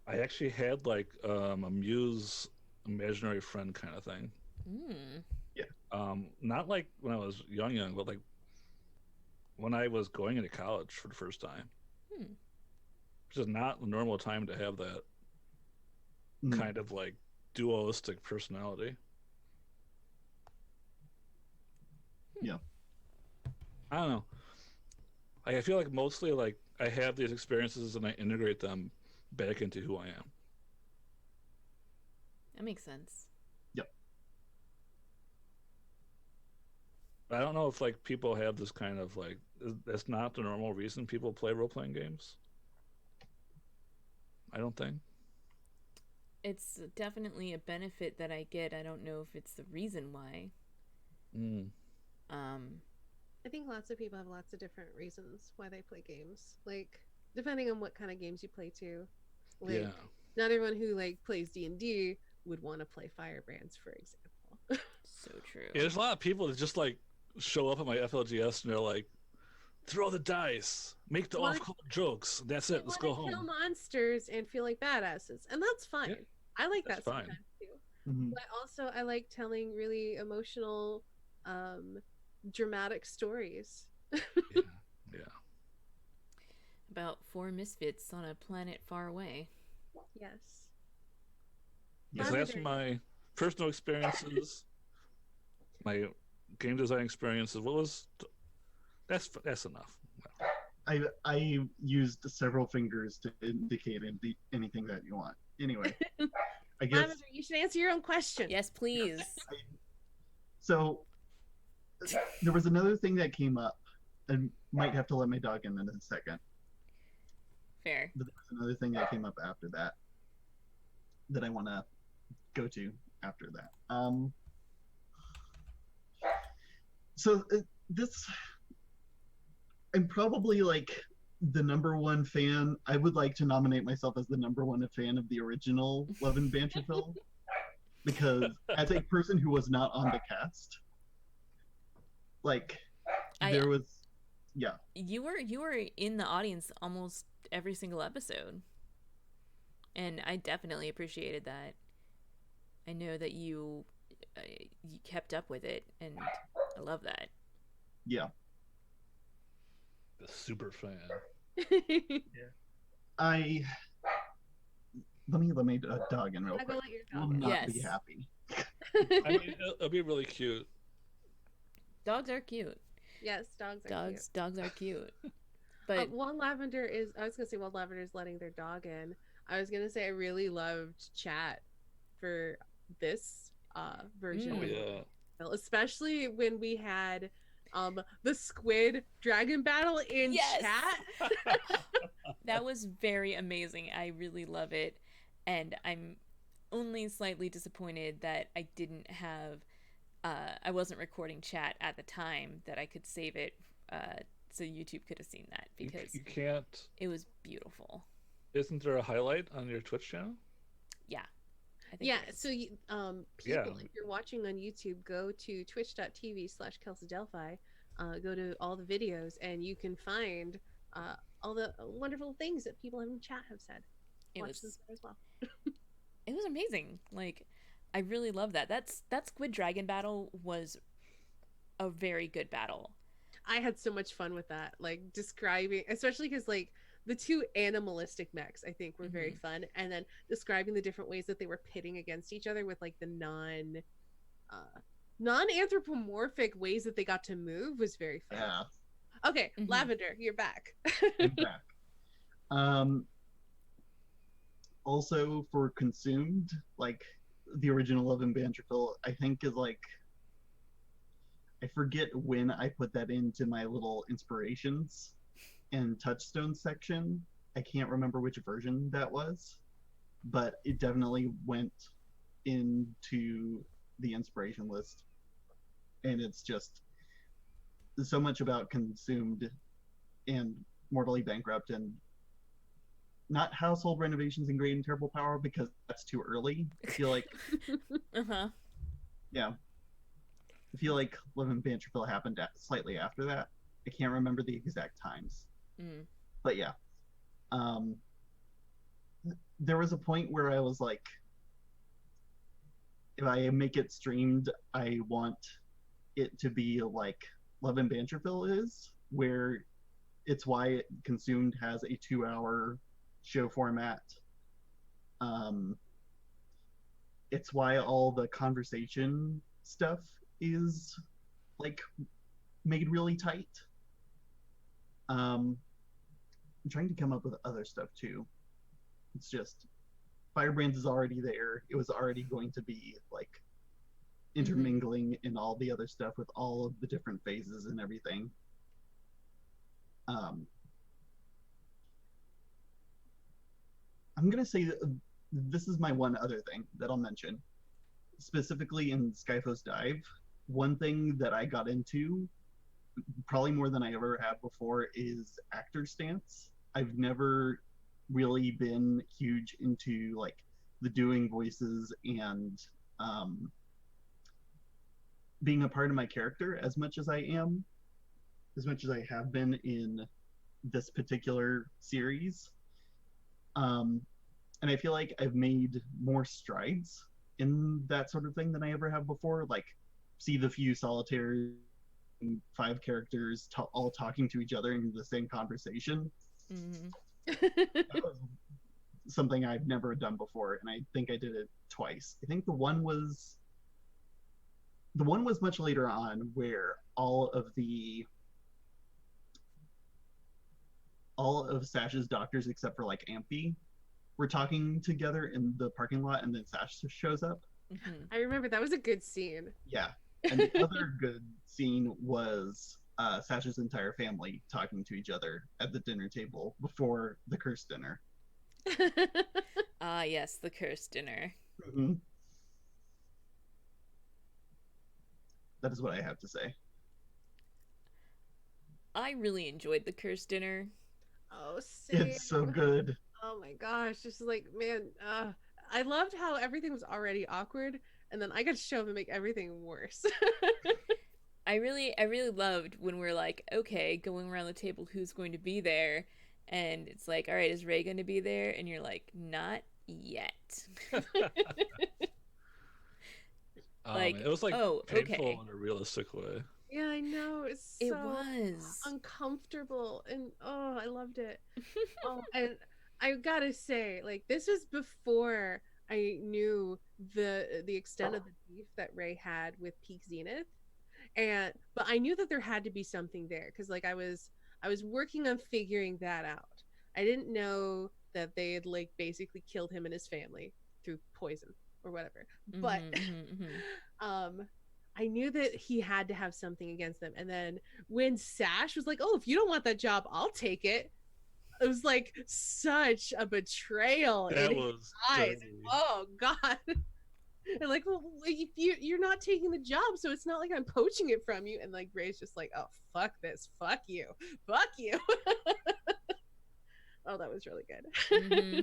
I actually had like a muse imaginary friend kind of thing. Mm. Not like when I was young, but like when I was going into college for the first time. Hmm. Which is not the normal time to have that kind of like dualistic personality. Yeah. I don't know. Like, I feel like mostly like I have these experiences and I integrate them back into who I am. That makes sense. Yep. I don't know if like people have this kind of like that's not the normal reason people play role playing games. I don't think. It's definitely a benefit that I get. I don't know if it's the reason why. Mm. I think lots of people have lots of different reasons why they play games. Like depending on what kind of games you play too. Like Yeah. not everyone who like plays D&D would want to play Firebrands, for example. So true. Yeah, there's a lot of people that just like show up at my FLGS and they're like, throw the dice, make the off-color jokes. That's it. Let's go home. Kill monsters and feel like badasses, and that's fine. Yeah, I like that's that fine. sometimes too. Mhm. But also, I like telling really emotional, dramatic stories. Yeah. About 4 misfits on a planet far away. Yes. Yeah. So that's my personal experiences, my game design experiences. What was that's enough. I used several fingers to indicate anything that you want. Anyway, I guess Lavender, you should answer your own question. Yes, please. so. There was another thing that came up, and might have to let my dog in a second. Fair. But there was another thing that came up after that that I want to go to after that. So this, I'm probably like the #1 fan. I would like to nominate myself as the #1 fan of the original Love and Bantraphyll, because as a person who was not on the cast, like there was, yeah. You were in the audience almost every single episode, and I definitely appreciated that. I know that you kept up with it, and I love that. Yeah. The super fan. I let me dog in real I'll quick. go let your Will dog in. not be Yes. happy. I mean, it'll be really cute. Dogs are cute. Yes, dogs are cute. Dogs are cute. But While Lavender is, I was gonna say while Lavender is letting their dog in, I was gonna say I really loved chat for this version. Oh of yeah. Bantraphyll, especially when we had the squid dragon battle in Yes! chat. that was very amazing. I really love it, and I'm only slightly disappointed that I didn't have I wasn't recording chat at the time, that I could save it so YouTube could have seen that, because you can't. it was beautiful. Isn't there a highlight on your Twitch channel? Yeah. I think Yeah, it is. so you, people, Yeah. if you're watching on YouTube, go to twitch.tv/KelseyDelphi, go to all the videos, and you can find all the wonderful things that people in chat have said. It Watch was- them there as well. It was amazing. Like, I really love that. That Squid Dragon battle was a very good battle. I had so much fun with that, like describing, especially because like the two animalistic mechs I think were very fun, and then describing the different ways that they were pitting against each other with like the non-anthropomorphic ways that they got to move was very fun. Yeah. Okay, Mhm. Lavender, you're back. I'm back. Um, Also for consumed, like the original Love and Bantraphyll, I think is like I forget when I put that into my little inspirations and touchstone section. I can't remember which version that was, but it definitely went into the inspiration list. And it's just so much about consumed and mortally bankrupt and not household renovations and great and terrible power because that's too early. I feel like Uh-huh. yeah. I feel like Love and Bantraphyll happened slightly after that. I can't remember the exact times. Mm. But yeah. There was a point where I was like, if I make it streamed, I want it to be like Love and Bantraphyll is, where it's why Consumed has a 2-hour show format. It's why all the conversation stuff is like made really tight. I'm trying to come up with other stuff too. It's just Firebrands is already there. It was already going to be like intermingling in all the other stuff with all of the different phases and everything. I'm gonna say that this is my one other thing that I'll mention. Specifically in Skyphos Dive, one thing that I got into, probably more than I ever have before, is actor stance. I've never really been huge into like the doing voices and being a part of my character as much as I have been in this particular series. And I feel like I've made more strides in that sort of thing than I ever have before. Like, see the few solitary 5 characters all talking to each other in the same conversation. Mm-hmm. That was something I've never done before, and I think I did it twice. I think the one was much later on, where all of Sash's doctors except for like Amphi were talking together in the parking lot, and then Sash shows up. Mm-hmm. I remember that was a good scene. Yeah, and the other good scene was Sash's entire family talking to each other at the dinner table before the curse dinner. Ah, yes, the cursed dinner. Mm-hmm. That is what I have to say. I really enjoyed the cursed dinner. Oh, same. It's so good. Oh my gosh, just like man, I loved how everything was already awkward, and then I got to show up and make everything worse. I really loved when we're like, okay, going around the table, who's going to be there? And it's like, all right, is Ray going to be there? And you're like, not yet. Like, it was like oh, painful okay. in a realistic way. Yeah, I know. It's It so was. uncomfortable, and oh, I loved it. Oh, and I gotta say, like, this was before I knew the extent of the beef that Ray had with Peak Zenith, but I knew that there had to be something there because, like, I was working on figuring that out. I didn't know that they had like basically killed him and his family through poison or whatever, but I knew that he had to have something against them. And then when Sash was like, "Oh, if you don't want that job, I'll take it," it was like such a betrayal That in was his eyes. dirty. Oh God. And like, well, if you're not taking the job, so it's not like I'm poaching it from you. And like Ray's just like, "Oh, fuck this, fuck you, fuck you." Oh, that was really good. Mm-hmm.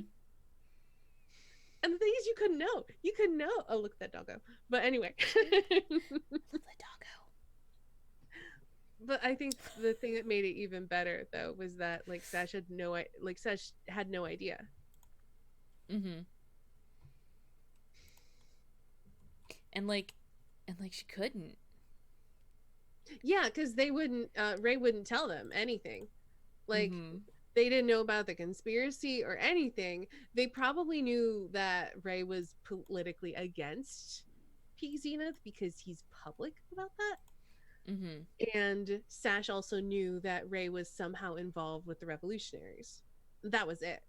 And the thing is, you couldn't know. You couldn't know. Oh, look at that doggo. But anyway. The doggo. But I think the thing that made it even better, though, was that like Sash had no idea. Mm-hmm. And like she couldn't. Yeah, because they wouldn't. Ray wouldn't tell them anything. Like Mm-hmm. they didn't know about the conspiracy or anything. They probably knew that Ray was politically against Peak Zenith because he's public about that. Mm-hmm. And Sash also knew that Ray was somehow involved with the revolutionaries. that was it.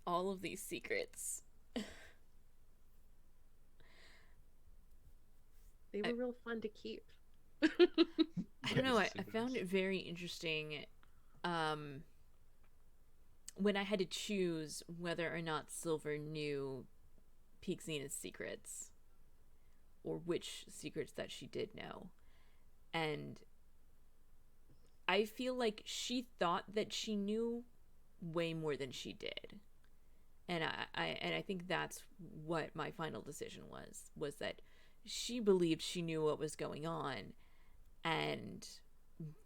All of these secrets. They were real fun to keep. I don't know. I Secrets. found it very interesting when I had to choose whether or not Silver knew Peak Zenith's secrets, or which secrets that she did know. And I feel like she thought that she knew way more than she did. And I think that's what my final decision was that she believed she knew what was going on, and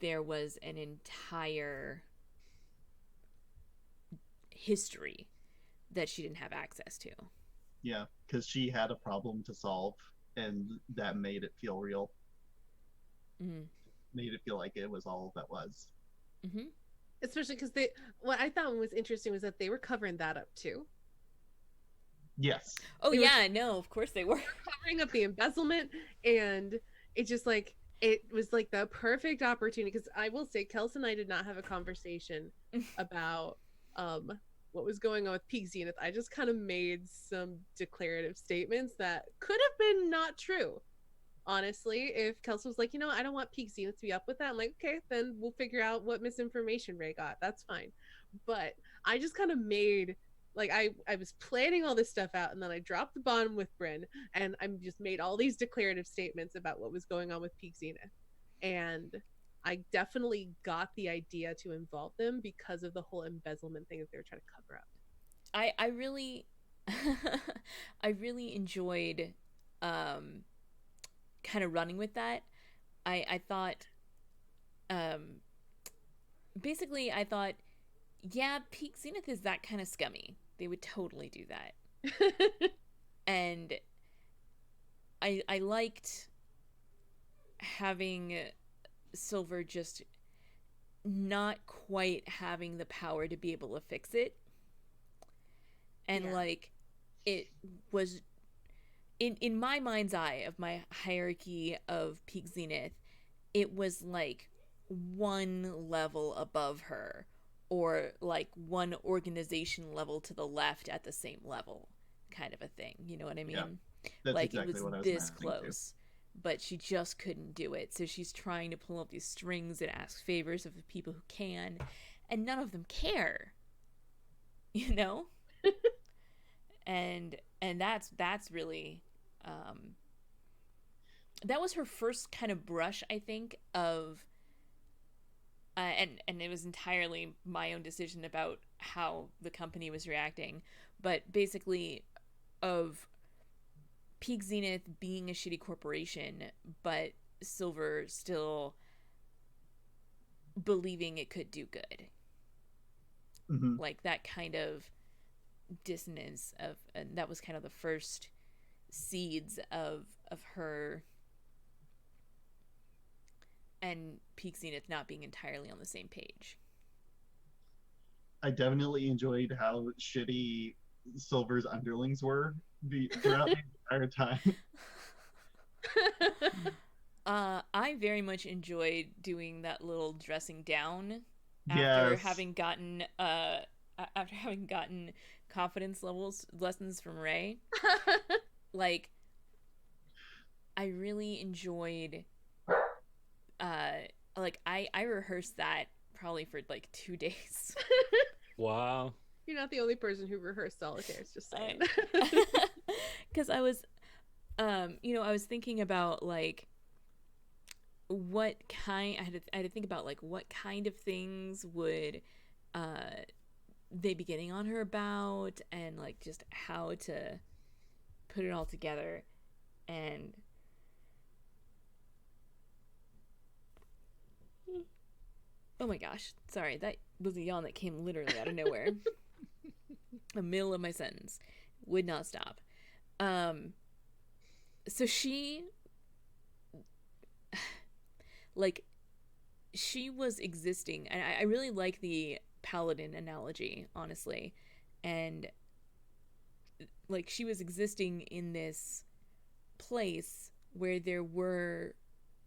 there was an entire history that she didn't have access to. Yeah, because she had a problem to solve, and that made it feel real. Mm-hmm. Made it feel like it was all that was. Mm-hmm. Especially because what I thought was interesting was that they were covering that up too. Yes. Oh They yeah, no, of course they were. Covering up the embezzlement, and it just like it was like the perfect opportunity. Because I will say, Kels and I did not have a conversation about what was going on with Peak Zenith. I just kind of made some declarative statements that could have been not true. Honestly, if Kelsey was like, I don't want Peak Zenith to be up with that, I'm like, okay, then we'll figure out what misinformation Ray got. That's fine. But I just kind of made like I was planning all this stuff out, and then I dropped the bomb with Bryn, and I just made all these declarative statements about what was going on with Peak Zenith. And I definitely got the idea to involve them because of the whole embezzlement thing that they were trying to cover up. I really I really enjoyed kind of running with that. I thought basically I thought, yeah, Peak Zenith is that kind of scummy. They would totally do that. And I liked having Silver just not quite having the power to be able to fix it. And Yeah. like it was in my mind's eye of my hierarchy of Peak Zenith, it was like one level above her, or like one organization level to the left at the same level, kind of a thing. You know what I mean? Yeah, that's like exactly it was what I was this imagining, too. close, but she just couldn't do it. So she's trying to pull up these strings and ask favors of the people who can, and none of them care. You know? and that's really that was her first kind of brush, I think, of and it was entirely my own decision about how the company was reacting, but basically of Peak Zenith being a shitty corporation, but Silver still believing it could do good. Mm-hmm. Like that kind of dissonance of, and that was kind of the first seeds of her and Peak Zenith not being entirely on the same page. I definitely enjoyed how shitty Silver's underlings were throughout the entire time. I very much enjoyed doing that little dressing down after Yes. having gotten confidence lessons from Ray. Like, I really enjoyed like I rehearsed that probably for like 2 days. Wow. You're not the only person who rehearsed solitaires, just saying. Because I was I was thinking about like what kind I had to think about like what kind of things would they be getting on her about, and like just how to put it all together. And oh my gosh, sorry, that was a yawn that came literally out of nowhere. The middle of my sentence would not stop. So she like she was existing, and I really like the paladin analogy, honestly. And like she was existing in this place where there were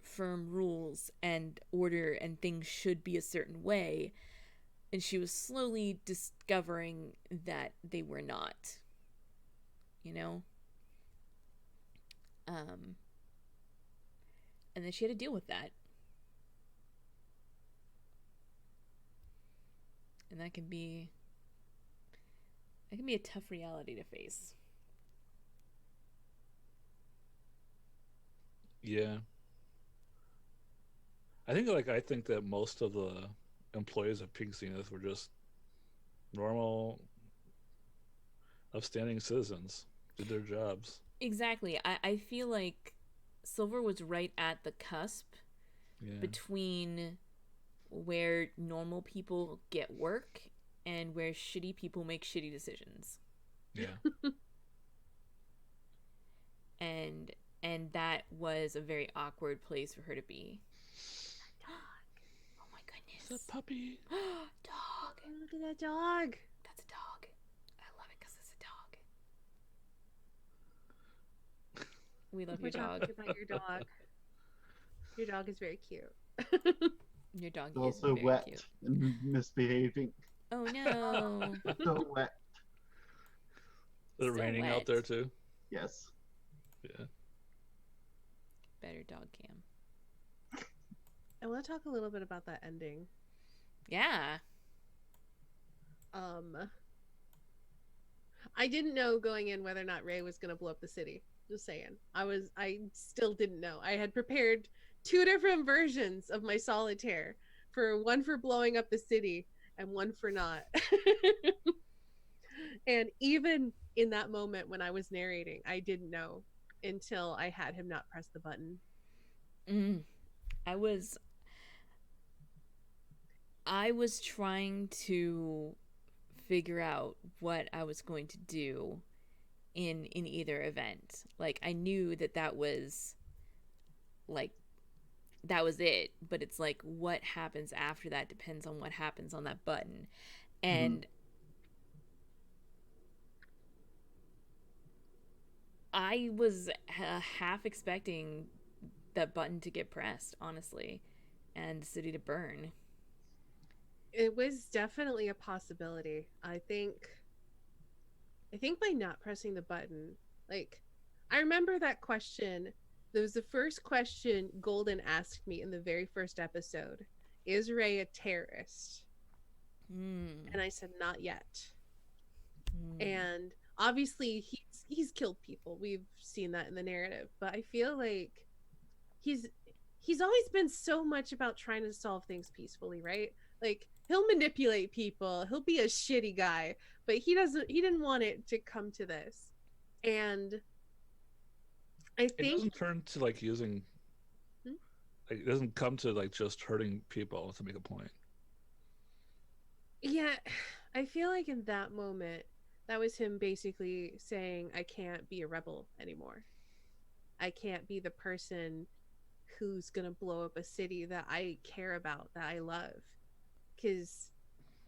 firm rules and order and things should be a certain way, and she was slowly discovering that they were not, you know? And then she had to deal with that. And that can be a tough reality to face. Yeah. I think that most of the employees of Pink Zenith were just normal, upstanding citizens, did their jobs. Exactly. I feel like Silver was right at the cusp between where normal people get work and where shitty people make shitty decisions. Yeah. and that was a very awkward place for her to be. Oh my goodness. It's a puppy. Dog. Oh, look at that dog. That's a dog. I love it because it's a dog. We love your dog. About your dog. Your dog is very cute. Your dog It's is also very wet cute. and misbehaving. Oh no. So wet. Is it raining out there too? Yes. Yeah. Better dog cam. I want to talk a little bit about that ending. Yeah. I didn't know going in whether or not Ray was going to blow up the city. Just saying. I still didn't know. I had prepared 2 different versions of my solitaire, one for blowing up the city and one for not. And even in that moment when I was narrating, I didn't know until I had him not press the button. I was trying to figure out what I was going to do in either event. Like, I knew that was it, but it's like what happens after that depends on what happens on that button. And I was half expecting that button to get pressed, honestly, and the city to burn. It was definitely a possibility. I think by not pressing the button, like, I remember that question. That was the first question Golden asked me in the very first episode. Is Ray a terrorist? And I said, not yet. And obviously he's killed people. We've seen that in the narrative. But I feel like he's always been so much about trying to solve things peacefully, right? Like, he'll manipulate people, he'll be a shitty guy, but he didn't want it to come to this. And I think it doesn't turn to like using like, it doesn't come to like just hurting people to make a point. Yeah, I feel like in that moment that was him basically saying, I can't be a rebel anymore. I can't be the person who's gonna blow up a city that I care about, that I love. Because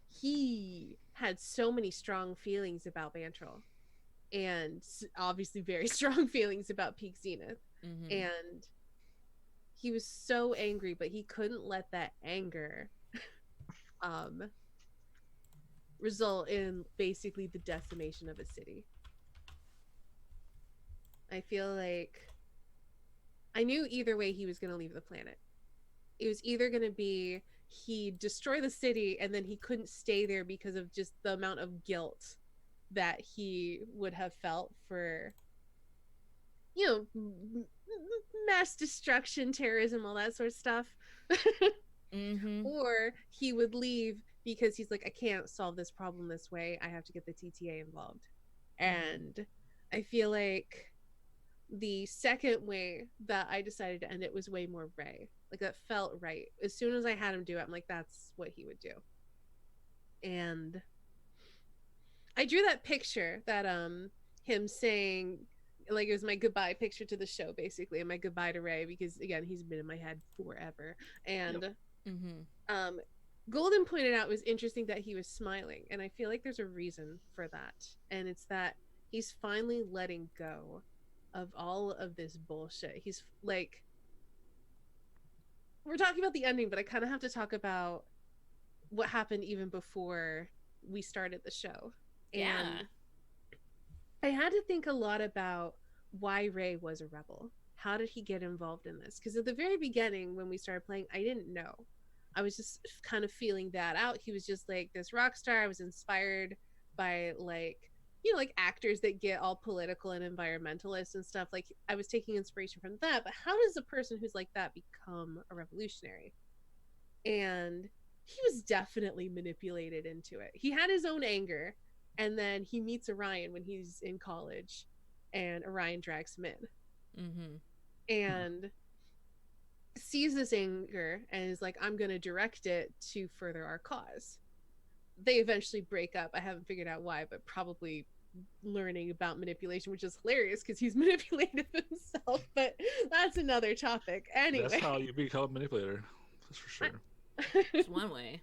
he had so many strong feelings about Bantraphyll, and obviously very strong feelings about Peak Zenith. And he was so angry, but he couldn't let that anger result in basically the decimation of a city. I feel like I knew either way he was going to leave the planet. It was either going to be he'd destroy the city and then he couldn't stay there because of just the amount of guilt that he would have felt for, you know, mass destruction, terrorism, all that sort of stuff. Or he would leave because he's like, I can't solve this problem this way. I have to get the TTA involved. And I feel like the second way that I decided to end it was way more Ray. Like, that felt right. As soon as I had him do it, I'm like, that's what he would do. And I drew that picture that him saying, like, it was my goodbye picture to the show, basically, and my goodbye to Ray, because again, he's been in my head forever. And Golden pointed out it was interesting that he was smiling, and I feel like there's a reason for that, and it's that he's finally letting go of all of this bullshit. He's like, we're talking about the ending, but I kind of have to talk about what happened even before we started the show. Yeah. And I had to think a lot about why Ray was a rebel. How did he get involved in this? Because at the very beginning, when we started playing, I didn't know. I was just kind of feeling that out. He was just like this rock star. I was inspired by like, you know, like actors that get all political and environmentalist and stuff. Like I was taking inspiration from that. But how does a person who's like that become a revolutionary? And he was definitely manipulated into it. He had his own anger, and then he meets Orion when he's in college, and Orion drags him in. Mm-hmm. And sees this anger and is like, I'm going to direct it to further our cause. They eventually break up. I haven't figured out why, but probably learning about manipulation, which is hilarious because he's manipulated himself, but that's another topic. Anyway. That's how you become a manipulator. That's for sure. It's one way.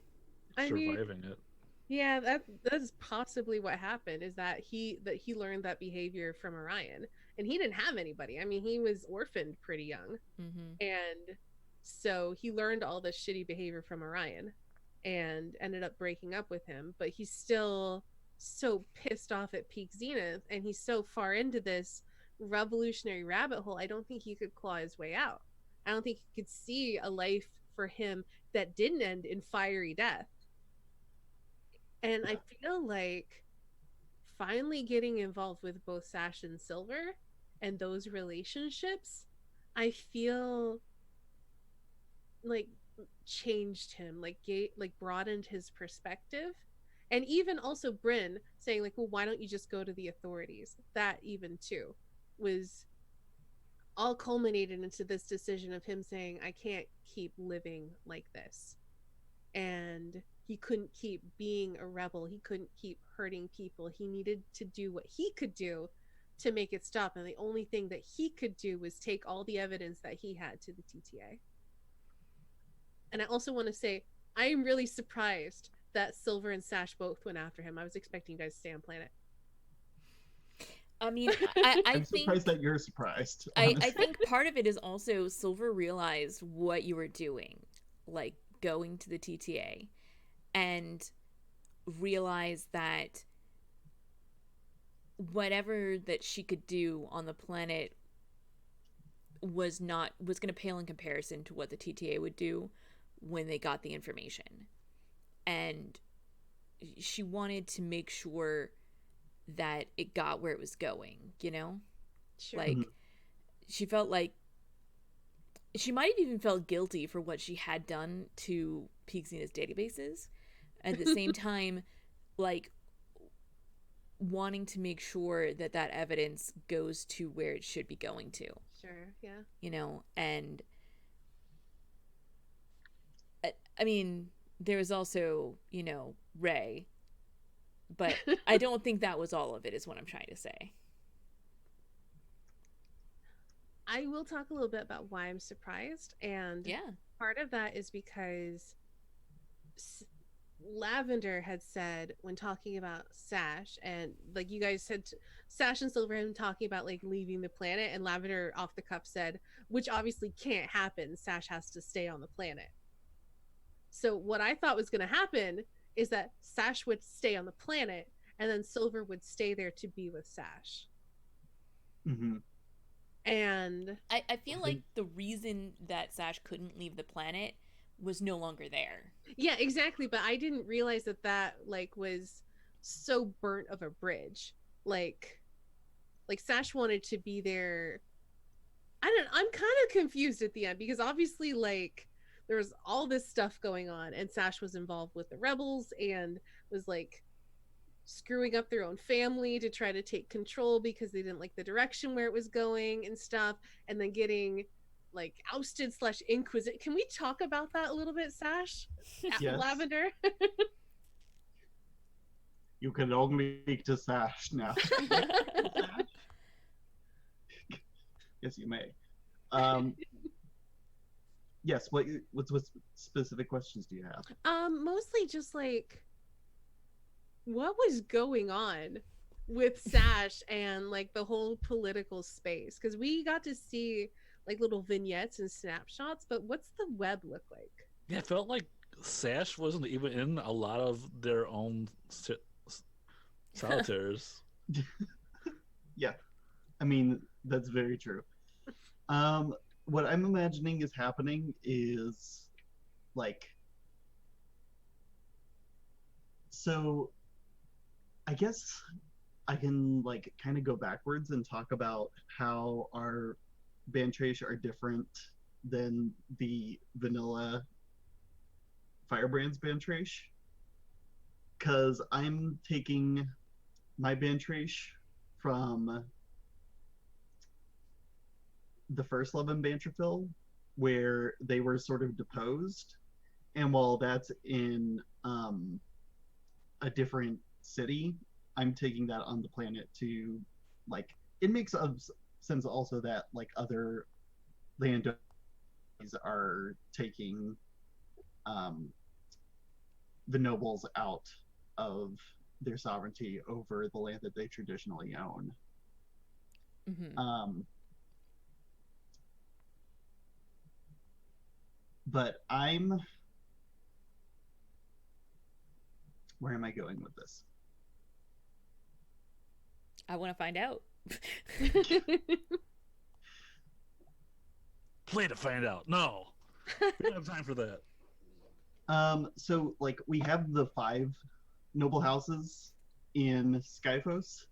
Surviving it. Yeah, that's possibly what happened, is that he learned that behavior from Orion, and he didn't have anybody. I mean, he was orphaned pretty young. Mm-hmm. And so he learned all this shitty behavior from Orion and ended up breaking up with him, but he's still so pissed off at peak zenith, and he's so far into this revolutionary rabbit hole. I don't think he could claw his way out. I don't think he could see a life for him that didn't end in fiery death. And I feel like finally getting involved with both Sash and Silver and those relationships, I feel like changed him, like broadened his perspective. And even also Bryn saying like, well, why don't you just go to the authorities? That even too was all culminated into this decision of him saying, I can't keep living like this. And he couldn't keep being a rebel. He couldn't keep hurting people. He needed to do what he could do to make it stop. And the only thing that he could do was take all the evidence that he had to the TTA. And I also want to say, I am really surprised that Silver and Sash both went after him. I was expecting you guys to stay on planet. I mean, I I'm think surprised that you're surprised. I think part of it is also Silver realized what you were doing, like going to the TTA, and realized that whatever that she could do on the planet was going to pale in comparison to what the TTA would do when they got the information. And she wanted to make sure that it got where it was going, you know? Sure. Like, she felt like she might have even felt guilty for what she had done to Peak Zenith's databases. At the same time, like, wanting to make sure that that evidence goes to where it should be going to. Sure, yeah. You know, and I mean, there's also, you know, Ray, but I don't think that was all of it, is what I'm trying to say. I will talk a little bit about why I'm surprised, and yeah, part of that is because Lavender had said, when talking about Sash, and like you guys said, Sash and Silver had been talking about like leaving the planet, and Lavender off the cuff said, which obviously can't happen, Sash has to stay on the planet. So what I thought was going to happen is that Sash would stay on the planet, and then Silver would stay there to be with Sash. Mm-hmm. And I feel like the reason that Sash couldn't leave the planet was no longer there. Yeah, exactly. But I didn't realize that like was so burnt of a bridge. Like Sash wanted to be there. I'm kind of confused at the end, because obviously like there was all this stuff going on, and Sash was involved with the rebels and was like screwing up their own family to try to take control because they didn't like the direction where it was going and stuff, and then getting like ousted / inquisited. Can we talk about that a little bit, Sash? Yes. Lavender? You can only speak to Sash now. Yes, you may. Yes, what specific questions do you have? Mostly just like, what was going on with Sash and like the whole political space? Because we got to see like little vignettes and snapshots, but what's the web look like? Yeah, it felt like Sash wasn't even in a lot of their own solitaires. Yeah, I mean, that's very true. What I'm imagining is happening is like, so I guess I can like kind of go backwards and talk about how our Bantrash are different than the vanilla Firebrand's Bantrash. Because I'm taking my Bantrash from the first Love and Bantraphyll, where they were sort of deposed. And while that's in a different city, I'm taking that on the planet to, like, it makes sense also that, like, other landowners are taking the nobles out of their sovereignty over the land that they traditionally own. Mm-hmm. But where am I going with this? I want to find out. Play to find out. No, we don't have time for that. So like we have the 5 noble houses in Skyphos,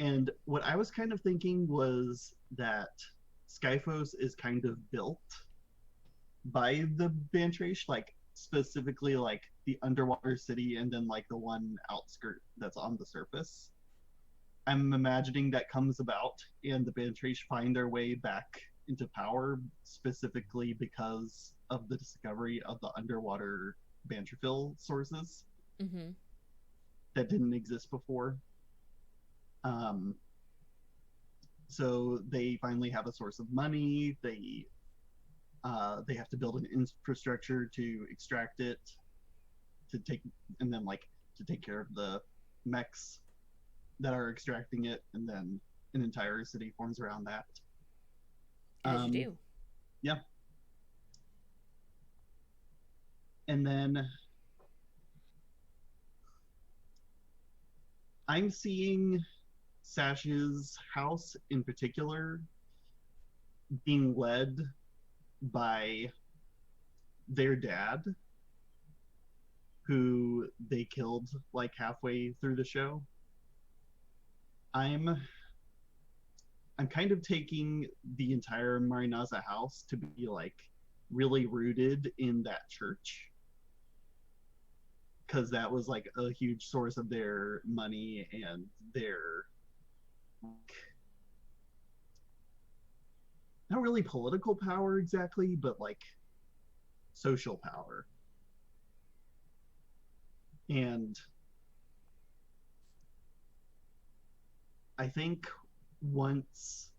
and what I was kind of thinking was that Skyphos is kind of built by the Bantrash, like specifically like the underwater city and then like the one outskirt that's on the surface. I'm imagining that comes about and the Bantrash find their way back into power specifically because of the discovery of the underwater Bantraphyll sources Mm-hmm. that didn't exist before. Um, so they finally have a source of money. They have to build an infrastructure to extract it, to take, and then like to take care of the mechs that are extracting it, and then an entire city forms around that. As you do. Yeah. And then I'm seeing Sash's house in particular being led by their dad, who they killed like halfway through the show. I'm kind of taking the entire Marinaza house to be like really rooted in that church, because that was like a huge source of their money and their not really political power exactly, but like social power. And I think once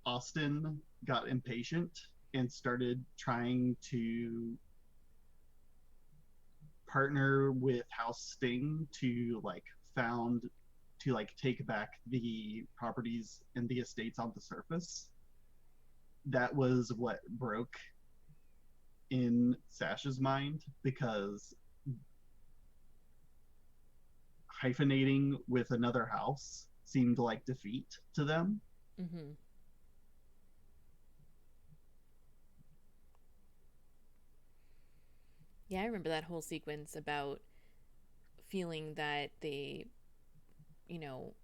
Austin got impatient and started trying to partner with House Sting to take back the properties and the estates on the surface, that was what broke in Sash's mind, because hyphenating with another house seemed like defeat to them. Mm-hmm. Yeah, I remember that whole sequence about feeling that they, you know,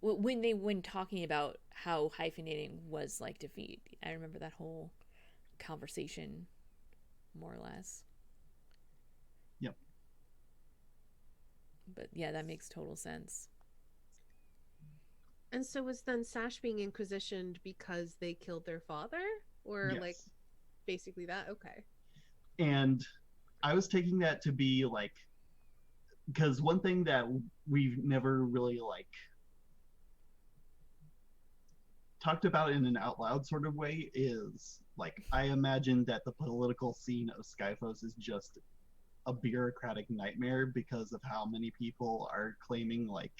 when talking about how hyphenating was like defeat. I remember that whole conversation, more or less. Yep. But yeah, that makes total sense. And so was then Sash being inquisitioned because they killed their father? Or Yes. like basically that? Okay. And I was taking that to be like, because one thing that we've never really like talked about in an out loud sort of way is like, I imagine that the political scene of Skyphos is just a bureaucratic nightmare because of how many people are claiming like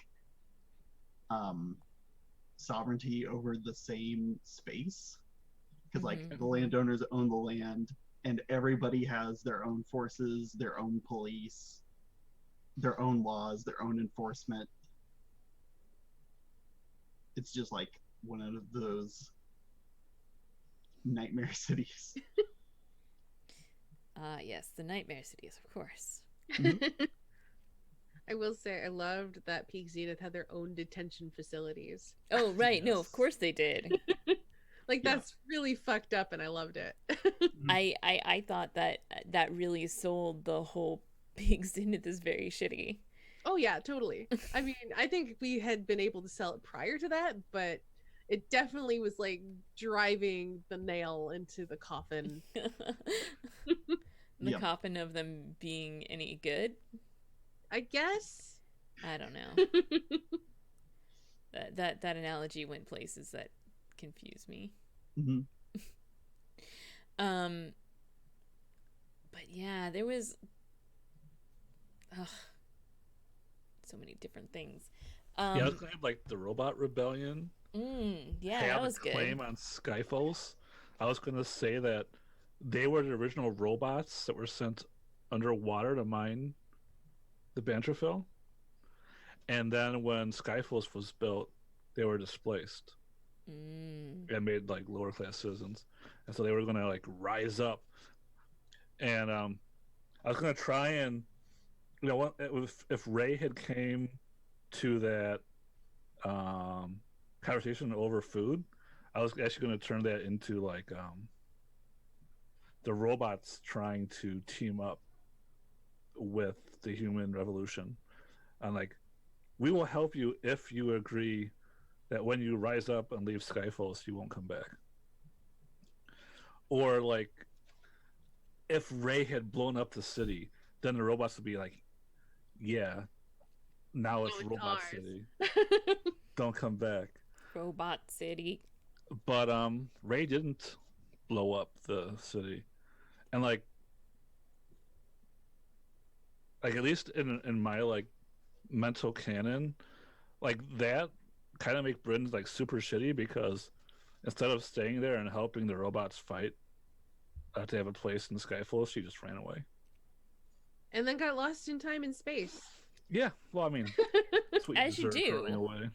sovereignty over the same space, because like Mhm. the landowners own the land, and everybody has their own forces, their own police, their own laws, their own enforcement. It's just like one of those nightmare cities. Yes, the nightmare cities, of course. I will say I loved that Peak Zenith had their own detention facilities. Oh, right. No, of Yes. course they did. Like Yeah. that's really fucked up, and I loved it. I thought that that really sold the whole Pigs into this very shitty. Oh yeah, totally. I mean, I think we had been able to sell it prior to that, but it definitely was like driving the nail into the coffin. The Yeah. coffin of them being any good? I guess. I don't know. That analogy went places that confuse me. Mhm. But yeah, there was so many different things. Yeah, I was going to like the robot rebellion. Yeah, had that a was claim good. on Skyphos. I was going to say that they were the original robots that were sent underwater to mine the Bantraphyll. And then when Skyphos was built, they were displaced and made like lower class citizens. And so they were going to like rise up. And I was going to try and, you know, if Ray had came to that conversation over food, I was actually going to turn that into like the robots trying to team up with the human revolution, and like, we will help you if you agree that when you rise up and leave Skyphos, you won't come back. Or like, if Ray had blown up the city, then the robots would be like, yeah, now it's Robot ours. City. Don't come back. Robot City. But Ray didn't blow up the city. And like at least in my like mental canon, like that kind of make Bryn like super shitty, because instead of staying there and helping the robots fight to have a place in Skyfall, she just ran away. And then got lost in time and space. Yeah, well, I mean, that's what As you deserve for running do. away.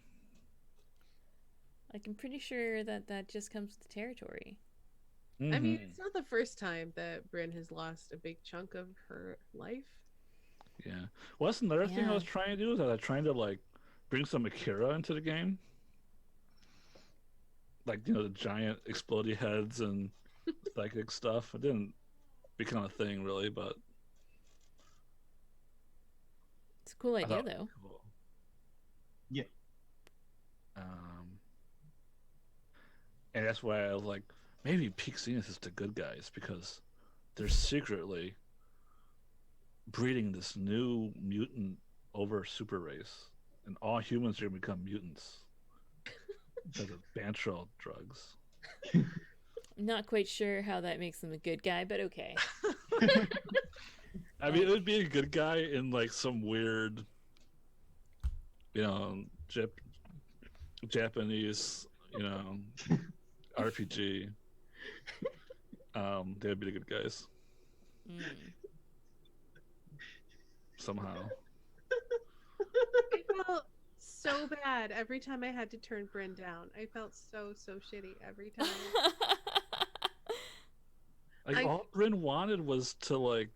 Like, I'm pretty sure that just comes with the territory. I mean, it's not the first time that Bryn has lost a big chunk of her life. Yeah. Well, that's another thing I Yeah. was trying to do, is I was trying to like bring some Akira into the game. Like, you know, the giant explodey heads and psychic stuff. It didn't become a thing really, but It's a cool I idea, thought it though. was cool. Yeah. And that's why I was like, maybe Peak Zenith is the good guys, because they're secretly breeding this new mutant over super race, and all humans are gonna become mutants because of Bantraphyll drugs. I'm not quite sure how that makes them a good guy, but okay. I mean, it would be a good guy in like some weird, you know, Japanese, you know, RPG. They would be the good guys somehow. I felt so bad every time I had to turn Bryn down. I felt so shitty every time. Like, all Bryn wanted was to like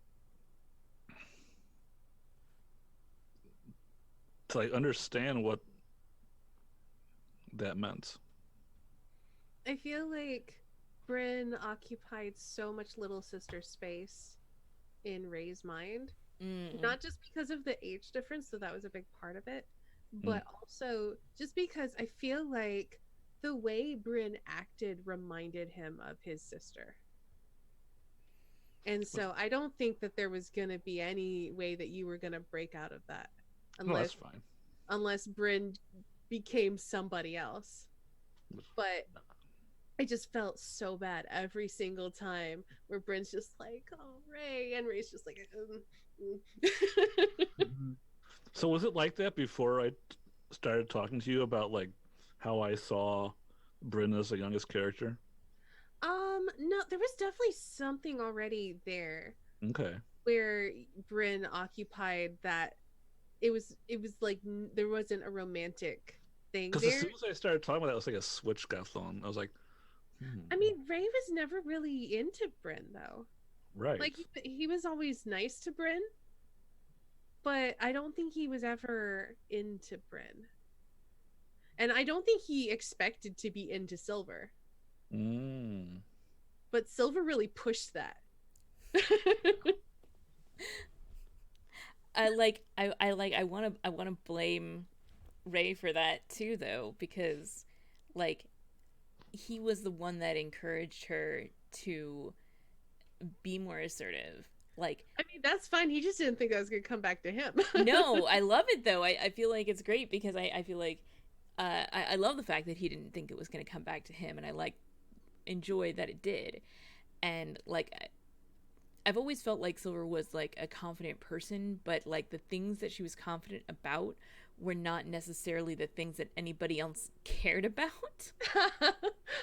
understand what that meant. I feel like Bryn occupied so much little sister space in Ray's mind. Not just because of the age difference, so that was a big part of it, but also just because I feel like the way Bryn acted reminded him of his sister. And so I don't think that there was going to be any way that you were going to break out of that. No, that's fine. Unless Bryn became somebody else. But I just felt so bad every single time where Bryn's just like, oh, Ray. And Ray's just like, So was it like that before I started talking to you about like how I saw Bryn as the youngest character? No, there was definitely something already there Okay. where Bryn occupied that. It was like there wasn't a romantic thing Because as there. soon as I started talking about that, it was like a switch got thrown. I was like, I mean, Ray was never really into Bryn though. right. Like he was always nice to Bryn, but I don't think he was ever into Bryn. And I don't think he expected to be into Silver. Mm. But Silver really pushed that. I want to blame Ray for that too, though, because like he was the one that encouraged her to be more assertive. Like, I mean, that's fine. He just didn't think that was going to come back to him. no, I love it though. I feel like it's great because I feel like I love the fact that he didn't think it was going to come back to him, and I enjoyed that it did. And like I've always felt like Silver was like a confident person, but like the things that she was confident about were not necessarily the things that anybody else cared about.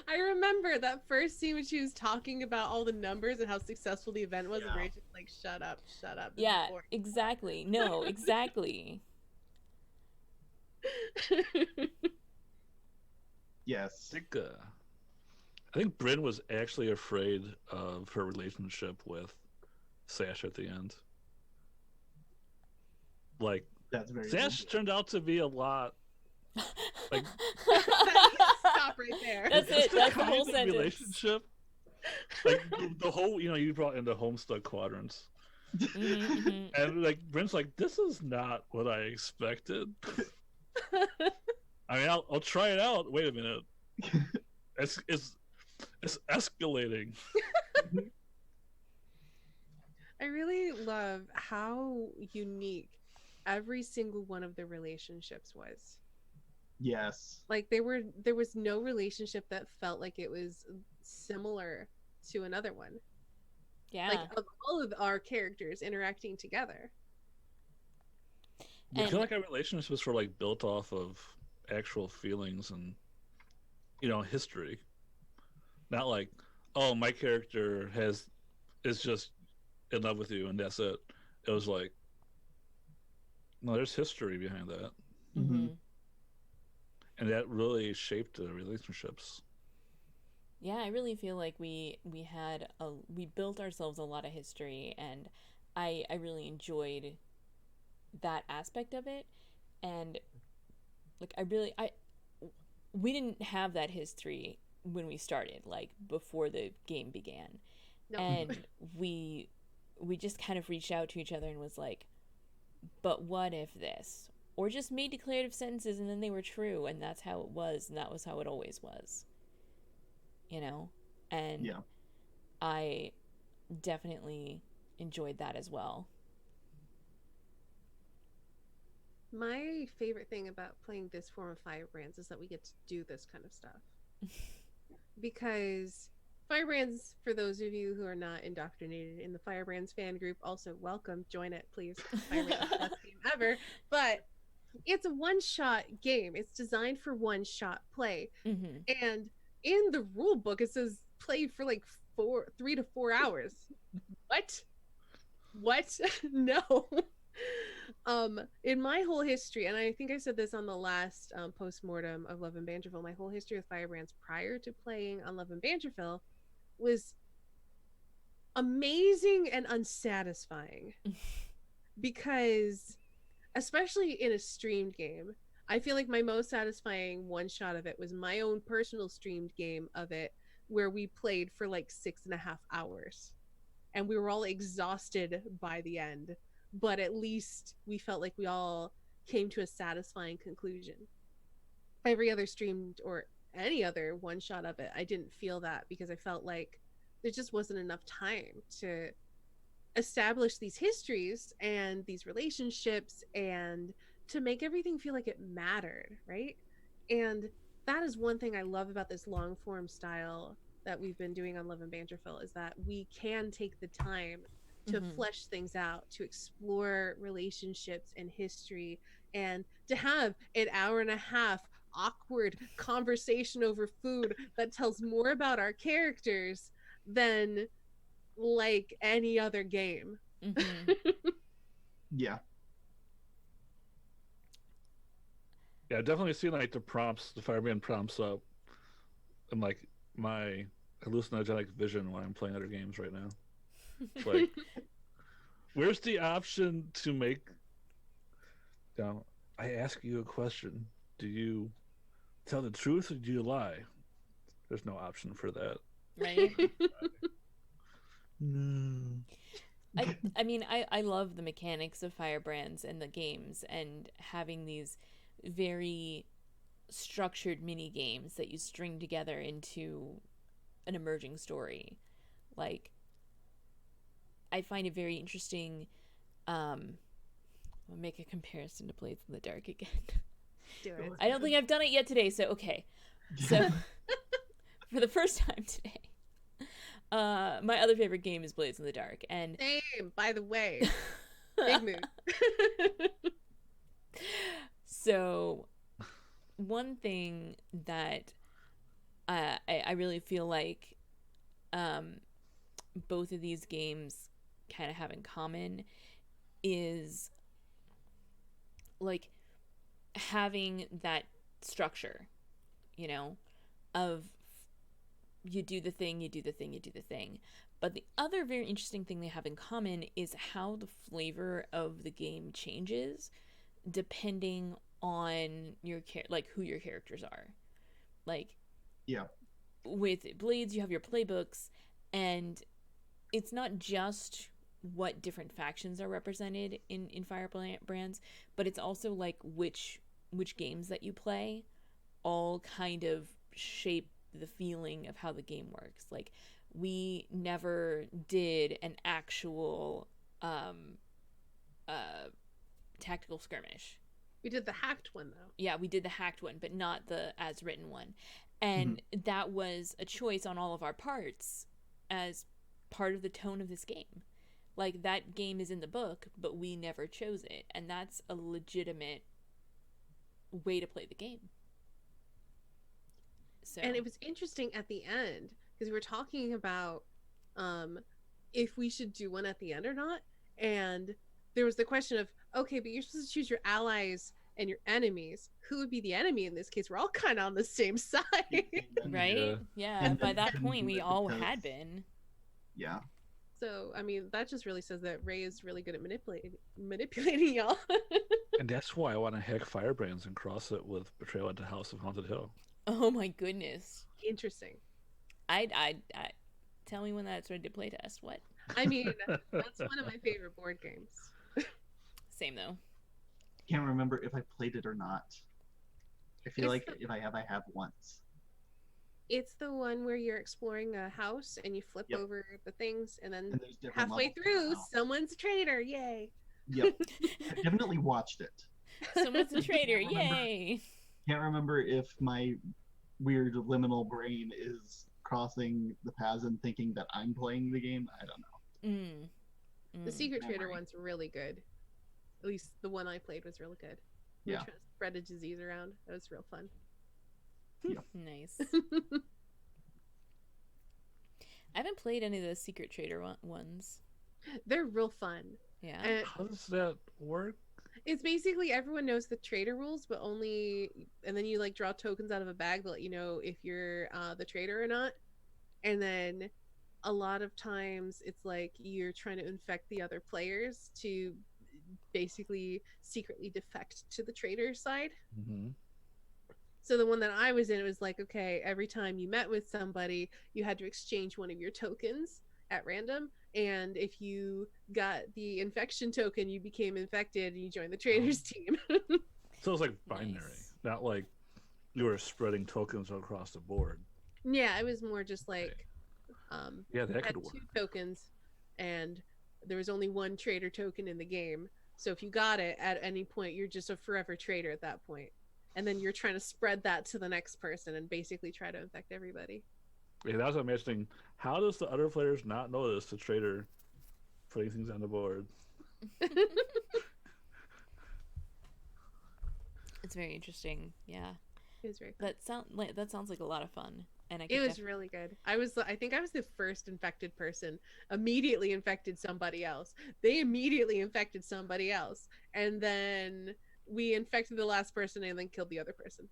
I remember that first scene when she was talking about all the numbers and how successful the event was, and Ray's just like, shut up, shut up. Yeah, exactly. No, exactly. Yes. I think Bryn was actually afraid of her relationship with Sash at the end. Like, That's very Sash good. turned out to be a lot. Like, Stop right there. That's it. That's the whole kind of sentence. relationship. Like the whole, you brought in the Homestuck quadrants, and like Bryn's like, this is not what I expected. I mean, I'll try it out. Wait a minute, it's escalating. I really love how unique every single one of the relationships was. Yes. Like there was no relationship that felt like it was similar to another one. Yeah. Like of all of our characters interacting together. I feel like our relationships were like built off of actual feelings and history. Not like, oh, my character is just in love with you and that's it. It was like, no, there's history behind that. Mm-hmm. And that really shaped the relationships. Yeah, I really feel like we built ourselves a lot of history, and I really enjoyed that aspect of it. And like we didn't have that history when we started, like before the game began. No. And we just kind of reached out to each other and was like, but what if this? Or just made declarative sentences and then they were true, and that's how it was, and that was how it always was. And yeah. I definitely enjoyed that as well. My favorite thing about playing this form of Firebrands is that we get to do this kind of stuff. Because Firebrands, for those of you who are not indoctrinated in the Firebrands fan group, also welcome, join it, please. Firebrands is the best game ever. But it's a one-shot game. It's designed for one-shot play. Mm-hmm. And in the rule book, it says play for like 3 to 4 hours. What? No. In my whole history, and I think I said this on the last post-mortem of Love and Bantraphyll, my whole history with Firebrands prior to playing on Love and Bantraphyll was amazing and unsatisfying. Because especially in a streamed game, I feel like my most satisfying one shot of it was my own personal streamed game of it, where we played for like 6.5 hours and we were all exhausted by the end, but at least we felt like we all came to a satisfying conclusion. Every other streamed or any other one shot of it, I didn't feel that, because I felt like there just wasn't enough time to establish these histories and these relationships and to make everything feel like it mattered, right? And that is one thing I love about this long form style that we've been doing on Love and Bantraphyll, is that we can take the time to flesh things out, to explore relationships and history, and to have an hour and a half awkward conversation over food that tells more about our characters than like any other game. Mm-hmm. Yeah. Yeah, I've definitely seen like the prompts, the firebrand prompts up, and like my hallucinogenic vision when I'm playing other games right now. It's like, where's the option to make? I ask you a question. Do you tell the truth or do you lie? There's no option for that. Right? No. I mean, I love the mechanics of firebrands and the games and having these very structured mini games that you string together into an emerging story. Like, I find it very interesting. I'll make a comparison to Blades in the Dark again. Do it. I don't think I've done it yet today, so okay. So, for the first time today, my other favorite game is Blades in the Dark, and Same, by the way. Big mood. so one thing that I really feel like both of these games kind of have in common is like having that structure, you know, of you do the thing, you do the thing, you do the thing. But the other very interesting thing they have in common is how the flavor of the game changes depending on your like who your characters are. Like, Yeah. with Blades, you have your playbooks, and it's not just what different factions are represented in Firebrands, but it's also like which games that you play all kind of shape the feeling of how the game works. Like, we never did an actual tactical skirmish. We did the hacked one though. Yeah, we did the hacked one, but not the as written one. And that was a choice on all of our parts as part of the tone of this game. Like, that game is in the book, but we never chose it. And that's a legitimate way to play the game. So. And it was interesting at the end because we were talking about if we should do one at the end or not. And there was the question of, okay, but you're supposed to choose your allies and your enemies. Who would be the enemy in this case? We're all kind of on the same side. Right? Yeah. And by then that couldn't point, do we it all because- had been. Yeah. So, I mean, that just really says that Ray is really good at manipulating y'all. And that's why I want to hack Firebrands and cross it with Betrayal at the House of Haunted Hill. Oh my goodness. Interesting. I tell me when that's ready to play test. What? I mean, that's one of my favorite board games. Same though. Can't remember if I played it or not. I feel It's like if I have once. It's the one where you're exploring a house and you flip Yep. over the things, and then And there's different halfway levels through, now. someone's a traitor. Yay! Yep. I definitely watched it. Someone's a traitor. Yay. Can't remember if my weird liminal brain is crossing the paths and thinking that I'm playing the game. I don't know. The Secret Traitor memory. one's really good. At least the one I played was really good. We were Yeah. trying to spread a disease around. That was real fun. Nice. I haven't played any of those Secret Traitor ones. They're real fun. Yeah. And How does that work? it's basically everyone knows the traitor rules, but only, and then you like draw tokens out of a bag to let you know if you're the traitor or not. And then a lot of times it's like you're trying to infect the other players to basically secretly defect to the traitor side. Mm-hmm. So the one that I was in, it was like, okay, every time you met with somebody, you had to exchange one of your tokens at random. And if you got the infection token, you became infected and you joined the traitors team. So it's like binary, Nice. not like you were spreading tokens across the board. Yeah, it was more just like Yeah, that had could work. 2 tokens and there was only 1 traitor token in the game. So if you got it at any point, you're just a forever traitor at that point. And then you're trying to spread that to the next person and basically try to infect everybody. Yeah, that was amazing. How does the other players not notice the traitor putting things on the board? It's very interesting. Yeah. It was very fun. That sounds like a lot of fun, and It was really good. I think I was the first infected person. Immediately infected somebody else. They immediately infected somebody else, and then we infected the last person and then killed the other person.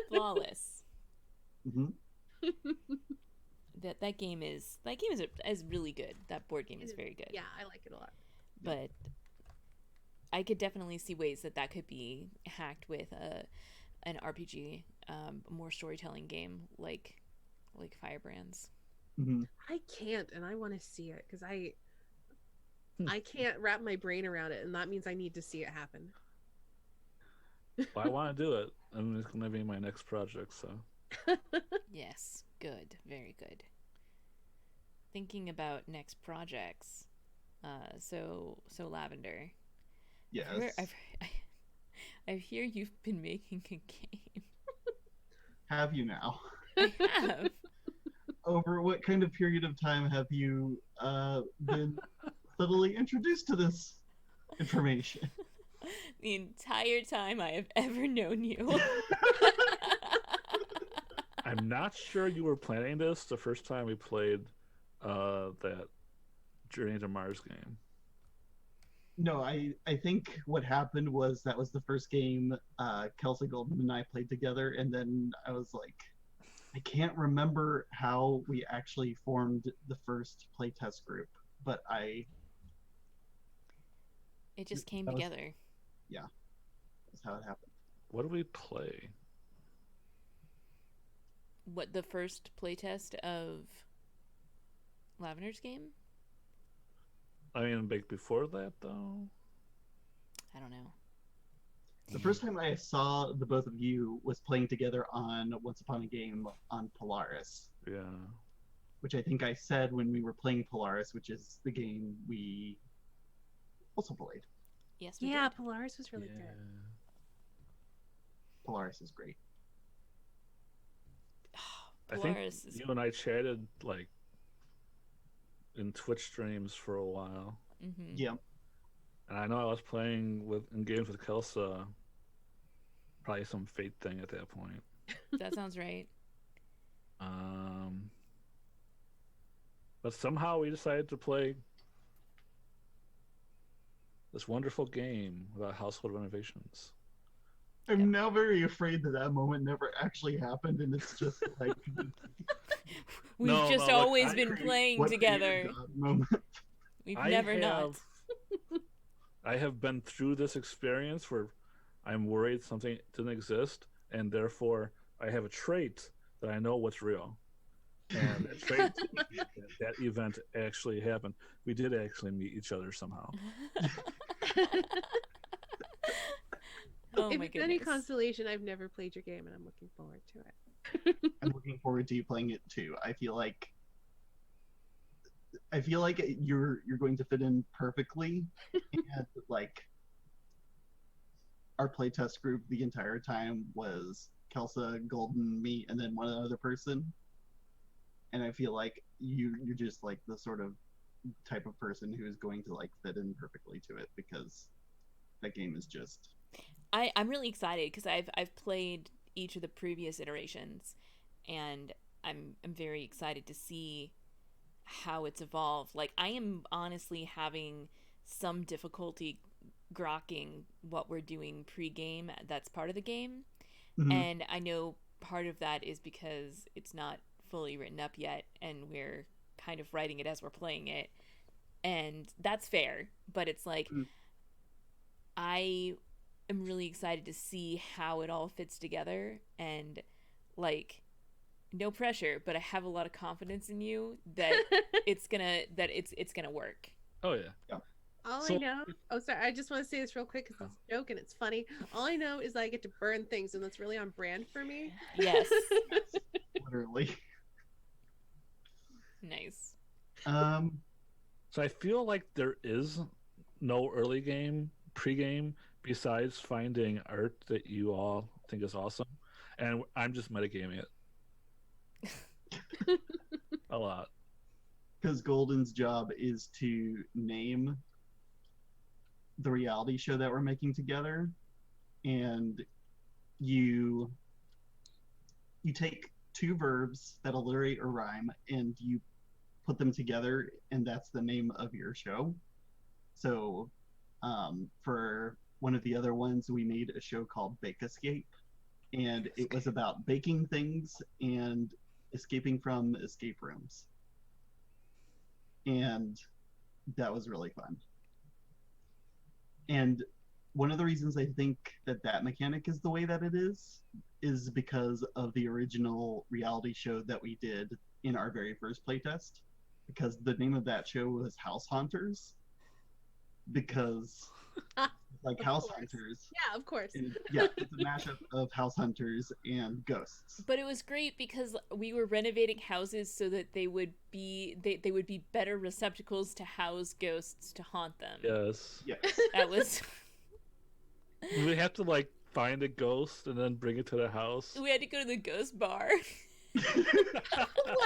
flawless. Hmm. That game is really good. That board game is very good. Yeah, I like it a lot. But I could definitely see ways that could be hacked with an RPG, more storytelling game like Firebrands. Hmm. I can't, and I want to see it because I can't wrap my brain around it, and that means I need to see it happen. Well, I want to do it, and it's going to be my next project. So Yes, good, very good. Thinking about next projects, so Lavender. Yes. I hear you've been making a game. Have you now? I have. Over what kind of period of time have you been subtly introduced to this information? The entire time I have ever known you. I'm not sure you were planning this the first time we played that Journey to Mars game. No, I think what happened was that was the first game Kelsey Golden and I played together, and then I was like, I can't remember how we actually formed the first playtest group, but It just came together. Yeah, that's how it happened. What do we play? What, the first playtest of Lavender's game? I mean, like before that, though? I don't know. The first time I saw the both of you was playing together on Once Upon a Game on Polaris. Yeah. Which I think I said when we were playing Polaris, which is the game we also played. Yes, we Yeah, did. Polaris was really good. Polaris is great. I think Polaris is... you and I chatted like in Twitch streams for a while. Mm-hmm. Yeah. And I know I was playing in games with Kelsa, probably some Fate thing at that point. That sounds right. But somehow we decided to play this wonderful game about household renovations. I'm now very afraid that moment never actually happened, and it's just like We've always been playing together. We've never not. I have been through this experience where I'm worried something didn't exist, and therefore I have a trait that I know what's real. And that trait, that event actually happened. We did actually meet each other somehow. Oh if my it's goodness. any consolation, I've never played your game, and I'm looking forward to it. I'm looking forward to you playing it too. I feel like you're going to fit in perfectly, and like our playtest group the entire time was Kelsa, Golden, me, and then one other person. And I feel like you're just like the sort of type of person who is going to like fit in perfectly to it, because that game is just. I'm really excited because I've played each of the previous iterations, and I'm very excited to see how it's evolved. Like, I am honestly having some difficulty grokking what we're doing pre-game that's part of the game. Mm-hmm. And I know part of that is because it's not fully written up yet, and we're kind of writing it as we're playing it, and that's fair. But it's like, I am really excited to see how it all fits together, and like, no pressure, but I have a lot of confidence in you that it's gonna work. Oh yeah. I know. Oh, sorry. I just want to say this real quick because it's a joke and it's funny. All I know is I get to burn things, and that's really on brand for me. Yes. Literally. Nice. So I feel like there is no early game, pre-game, besides finding art that you all think is awesome, and I'm just metagaming it. A lot. Because Golden's job is to name the reality show that we're making together, and you you take two verbs that alliterate or rhyme and you put them together, and that's the name of your show. So for one of the other ones, we made a show called Bake Escape, and it was about baking things and escaping from escape rooms. And that was really fun. And one of the reasons I think that that mechanic is the way that it is because of the original reality show that we did in our very first playtest. Because the name of that show was House Haunters. Because like Of House course. Hunters. Yeah, of course. And, yeah, it's a mashup of House Hunters and ghosts. But it was great because we were renovating houses so that they would be better receptacles to house ghosts to haunt them. Yes. Yes. That was We have to like find a ghost and then bring it to the house. we had to go to the ghost bar. I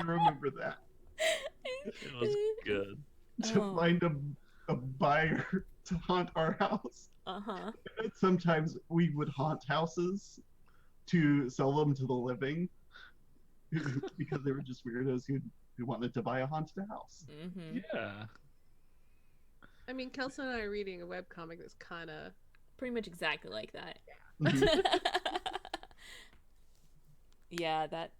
remember that. It was good. To Oh. find a buyer to haunt our house. Uh-huh. And sometimes we would haunt houses to sell them to the living because they were just weirdos who wanted to buy a haunted house. Mm-hmm. Yeah. I mean, Kelso and I are reading a webcomic that's kind of... Pretty much exactly like that. Mhm. Yeah, that.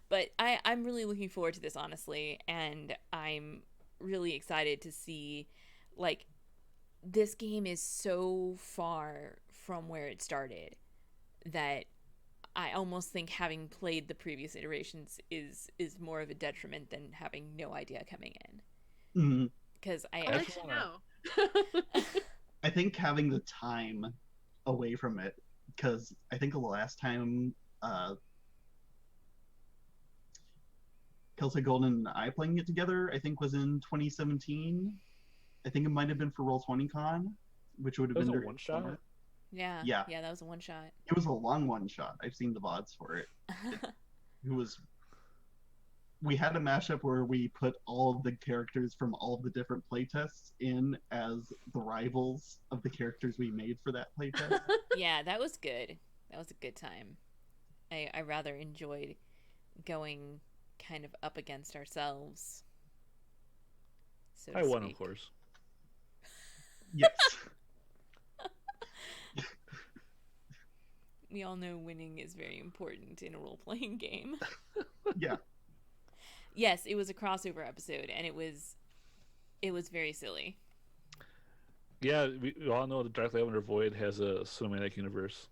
But I'm really looking forward to this, honestly, and I'm really excited to see, like, this game is so far from where it started that I almost think having played the previous iterations is more of a detriment than having no idea coming in. Mhm. Because I'll I let you know. I think having the time away from it, because I think the last time Kelsey Golden and I playing it together, I think was in 2017. I think it might have been for Roll20 Con, which would have That was been a during one-shot? summer. yeah, Yeah. that was a one shot. It was a long one shot. I've seen the VODs for it. It was. We had a mashup where we put all of the characters from all of the different playtests in as the rivals of the characters we made for that playtest. Yeah, that was good. That was a good time. I rather enjoyed going kind of up against ourselves. So to I won, of speak. course. Yes. We all know winning is very important in a role-playing game. Yeah. Yes, it was a crossover episode, and it was very silly. Yeah, we all know that Dark Lavender Void has a cinematic universe.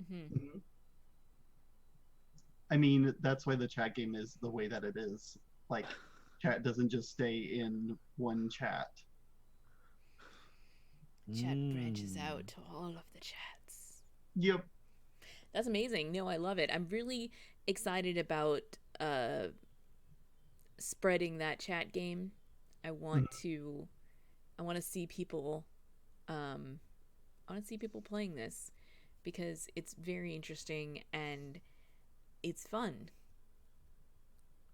Hmm. Mhm. I mean, that's why the chat game is the way that it is. Like, chat doesn't just stay in one chat. Chat branches out to all of the chats. Yep. That's amazing. No, I love it. I'm really excited about spreading that chat game. I want to see people playing this because it's very interesting and it's fun.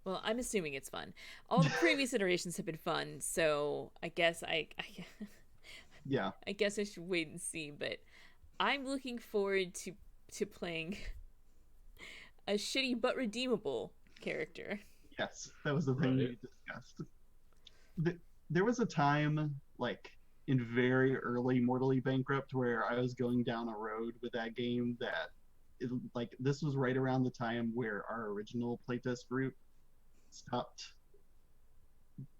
Well, I'm assuming it's fun. All the previous iterations have been fun, so I guess Yeah. I guess I should wait and see, but I'm looking forward to playing a shitty but redeemable character. Yes, that was the thing we discussed. There was a time, like, in very early Mortally Bankrupt, where I was going down a road with that game that, this was right around the time where our original playtest group stopped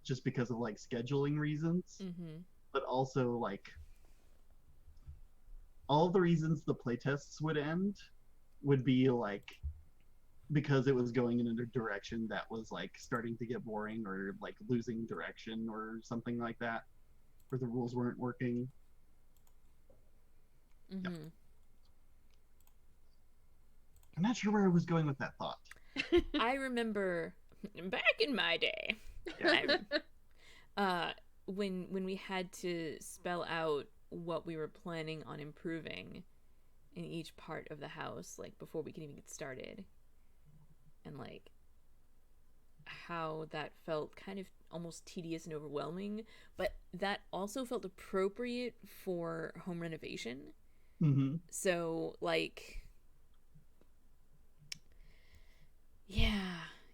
just because of, like, scheduling reasons. Mm-hmm. But also, like, all the reasons the playtests would end would be, like, because it was going in a direction that was, like, starting to get boring or, like, losing direction or something like that, where the rules weren't working. Mm-hmm. I'm not sure where I was going with that thought. I remember back in my day, when we had to spell out what we were planning on improving in each part of the house, like before we could even get started, and like how that felt kind of almost tedious and overwhelming, but that also felt appropriate for home renovation. Mm-hmm. So like Yeah,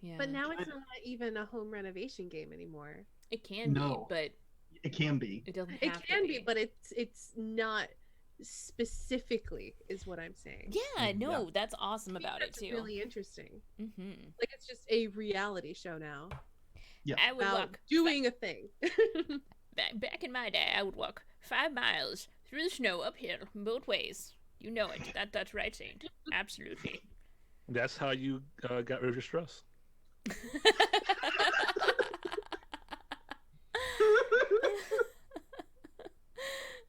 yeah. But now it's not even a home renovation game anymore. It can No. be, but It can be. it doesn't It have can to be, but it's not specifically, is what I'm saying. Yeah, no, Yeah. that's awesome I think about it that's too. really interesting. Mm-hmm. Like it's just a reality show now Yeah. I would about walk doing a thing. back in my day. I would walk 5 miles through the snow uphill both ways. You know it. That's right, Saint. Absolutely. That's how you got rid of your stress.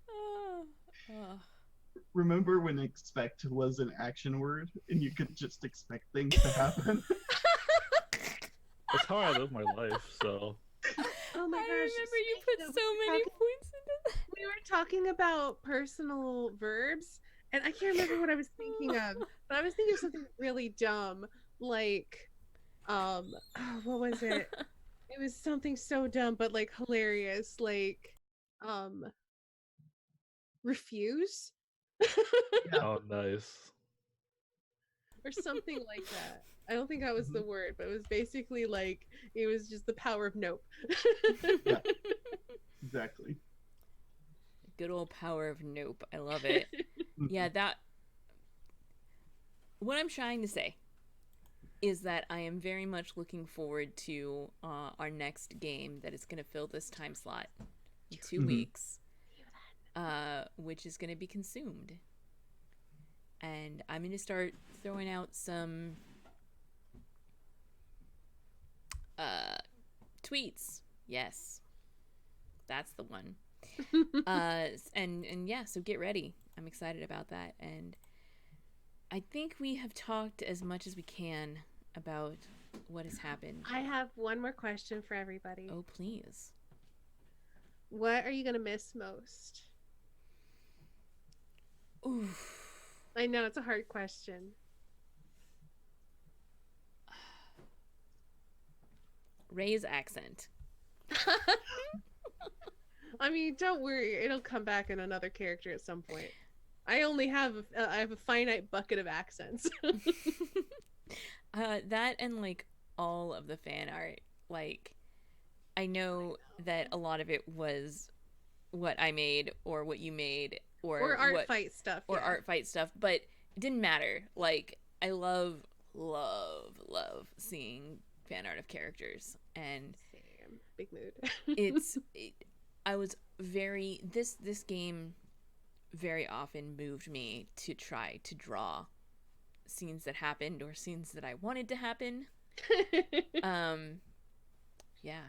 Oh, oh. Remember when expect was an action word and you could just expect things to happen? That's how I live my life. So Oh my I gosh! remember you speaking put of, so many points into that. we were talking about personal verbs, and I can't remember what I was thinking of, but I was thinking of something really dumb, like, what was it? It was something so dumb, but like hilarious, like, um, refuse, Yeah. oh, nice. or something like that. I don't think that was the Mhm. word, but it was basically like it was just the power of nope. Yeah. Exactly. Good old power of nope. I love it. Yeah, that. What I'm trying to say is that I am very much looking forward to our next game that is going to fill this time slot in 2 Mhm. weeks, which is going to be consumed. And I'm going to start throwing out some tweets. Yes, that's the one. And yeah, so get ready. I'm excited about that, and I think we have talked as much as we can about what has happened. I have one more question for everybody. Oh, please. What are you gonna miss most? Oof. I know it's a hard question. Ray's accent. I mean, don't worry, it'll come back in another character at some point. I have a finite bucket of accents. That and like all of the fan art. Like, I know that a lot of it was what I made or what you made or art fight stuff. or Yeah. art fight stuff, but it didn't matter. Like, I love seeing fan art of characters, and Same. Big mood. I was very this game very often moved me to try to draw scenes that happened or scenes that I wanted to happen. Yeah.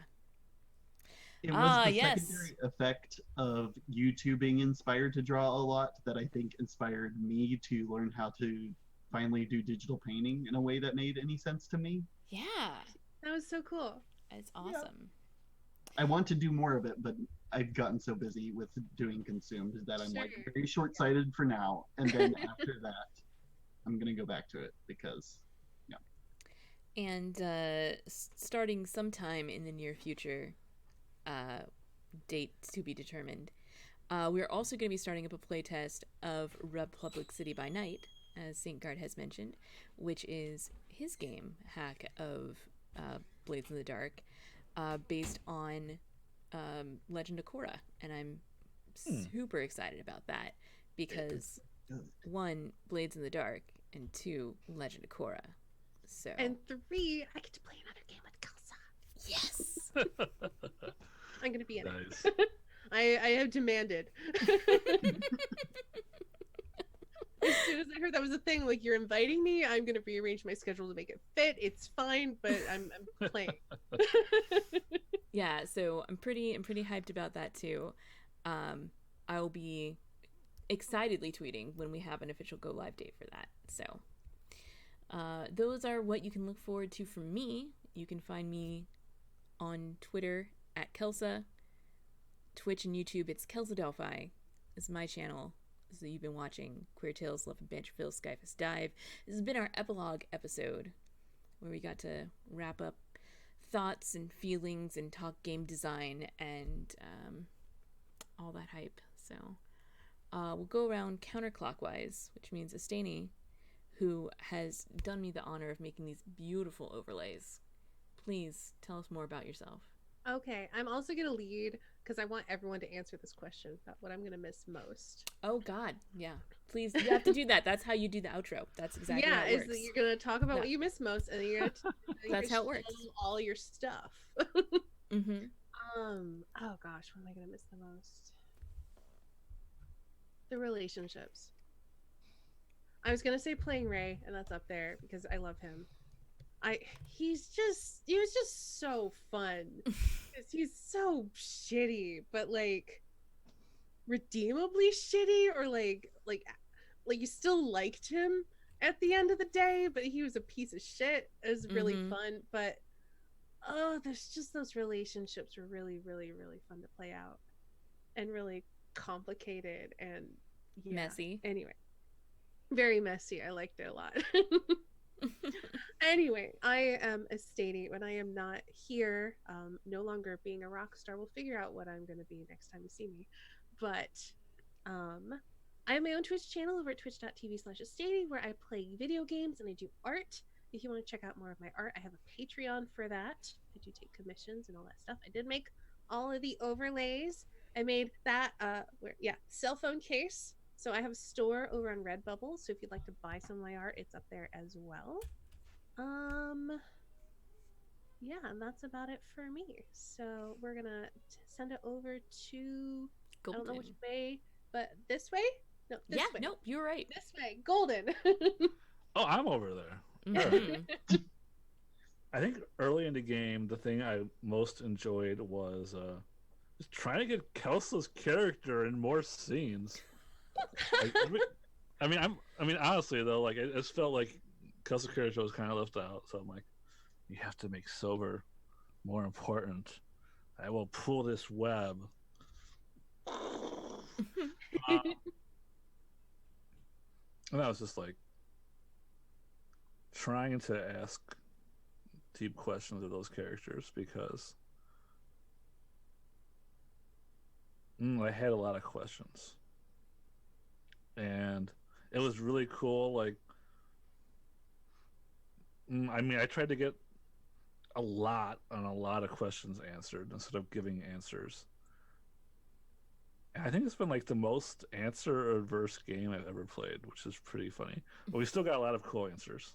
It was the Yes. secondary effect of you two being inspired to draw a lot that I think inspired me to learn how to finally do digital painting in a way that made any sense to me. Yeah. That was so cool. It's awesome. I want to do more of it, but I've gotten so busy with doing Consumed that I'm like Sure. very short-sighted for now. And then after that, I'm gonna go back to it because And starting sometime in the near future, date to be determined, we're also going to be starting up a playtest of Republic City by Night, as St. Guard has mentioned, which is his game hack of Blades in the Dark, based on Legend of Korra. And I'm super excited about that because, one, Blades in the Dark, and two, Legend of Korra. So, And 3, I get to play another game with Kelsa. yes. I'm gonna be in Nice. it. I have demanded. As soon as I heard that was a thing, like you're inviting me, I'm gonna rearrange my schedule to make it fit. It's fine, but I'm playing. Yeah, so I'm pretty hyped about that too. I'll be excitedly tweeting when we have an official go live date for that. So those are what you can look forward to from me. You can find me on Twitter at Kelsa, Twitch and YouTube. It's Kelsa Delphi. This is my channel. So you've been watching Queer Tales, Love and Bantraphyll, Skyphos Dive. This has been our epilogue episode where we got to wrap up thoughts and feelings and talk game design and all that hype. So we'll go around counterclockwise, which means Estani, who has done me the honor of making these beautiful overlays. Please tell us more about yourself. Okay, I'm also going to lead because I want everyone to answer this question about what I'm going to miss most. Oh, God. Yeah. Please, you have to do that. That's how you do the outro. That's exactly how it works. That you're going to talk about what you miss most, and then you're going to that's how it works. All your stuff. Mm-hmm. Oh gosh, what am I going to miss the most? The relationships. I was going to say playing Ray, and that's up there because I love him. He was just so fun. He's so shitty, but like redeemably shitty, or like you still liked him at the end of the day, but he was a piece of shit. It was really fun, but there's just those relationships were really, really, really fun to play out and really complicated and messy. Anyway, very messy. I liked it a lot. Anyway, I am a statey when I am not here, no longer being a rock star. We'll figure out what I'm going to be next time you see me. But I have my own Twitch channel over at twitch.tv/statey where I play video games and I do art. If you want to check out more of my art, I have a Patreon for that. I do take commissions and all that stuff. I did make all of the overlays. I made that cell phone case. So I have a store over on Redbubble. So if you'd like to buy some of my art, it's up there as well. Yeah, and that's about it for me. So we're gonna send it over to Golden. I don't know which way, but this way? No, this way. Nope, you're right. This way, Golden. Oh, I'm over there. Mm-hmm. I think early in the game, the thing I most enjoyed was just trying to get Kelsa's character in more scenes. I mean, honestly though, like it just felt like Kelsa's character was kind of left out. So I'm like, you have to make Silver more important. I will pull this web. And I was just like trying to ask deep questions of those characters because I had a lot of questions. And it was really cool. Like, I mean, I tried to get a lot of questions answered instead of giving answers. And I think it's been like the most answer adverse game I've ever played, which is pretty funny. But we still got a lot of cool answers.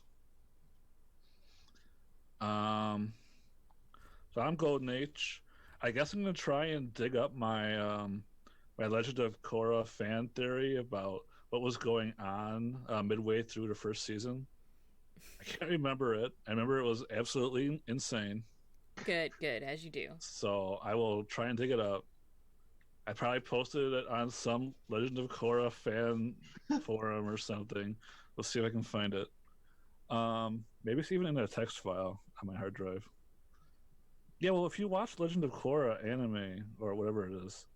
So I'm Golden H. I guess I'm gonna try and dig up my my Legend of Korra fan theory about what was going on midway through the first season. I can't remember it. I remember it was absolutely insane. Good, as you do. So I will try and dig it up. I probably posted it on some Legend of Korra fan forum or something. We'll see if I can find it. Maybe it's even in a text file on my hard drive. Yeah, well, if you watch Legend of Korra anime or whatever it is,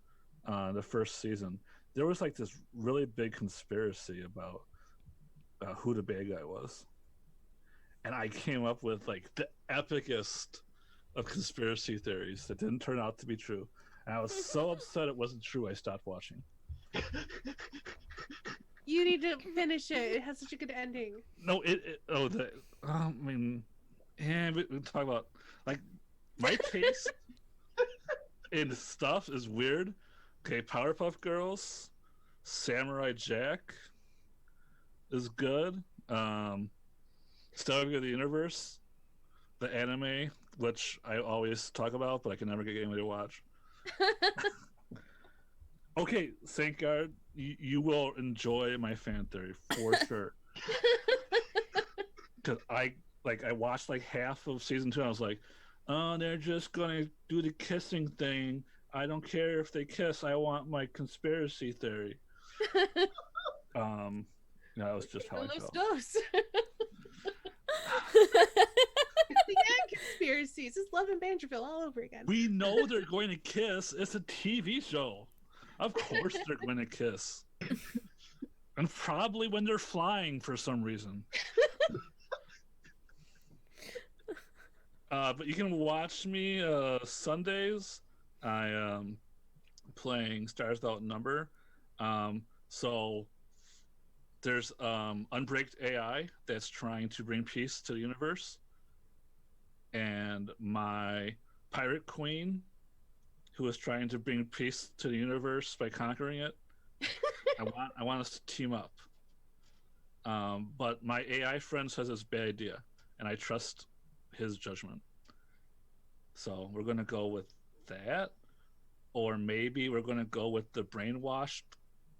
the first season, there was like this really big conspiracy about who the bad guy was. And I came up with like the epicest of conspiracy theories that didn't turn out to be true. And I was so upset it wasn't true, I stopped watching. You need to finish it. It has such a good ending. No, I mean, yeah, we talk about, like, my taste in stuff is weird. Okay, Powerpuff Girls, Samurai Jack is good. Stellar of the Universe, the anime, which I always talk about, but I can never get anybody to watch. Okay, Saintguard, you will enjoy my fan theory for sure. Because I watched like half of season 2 and I was like, oh, they're just gonna do the kissing thing. I don't care if they kiss. I want my conspiracy theory. That was just how I felt. The end conspiracies. It's Love and Bantraphyll all over again. We know they're going to kiss. It's a TV show. Of course they're going to kiss. And probably when they're flying for some reason. But you can watch me Sundays. I am playing Stars Without Number. So there's Unbreaked AI that's trying to bring peace to the universe, and my pirate queen, who is trying to bring peace to the universe by conquering it. I want us to team up. But my AI friend says it's a bad idea, and I trust his judgment. So we're gonna go with that, or maybe we're gonna go with the brainwashed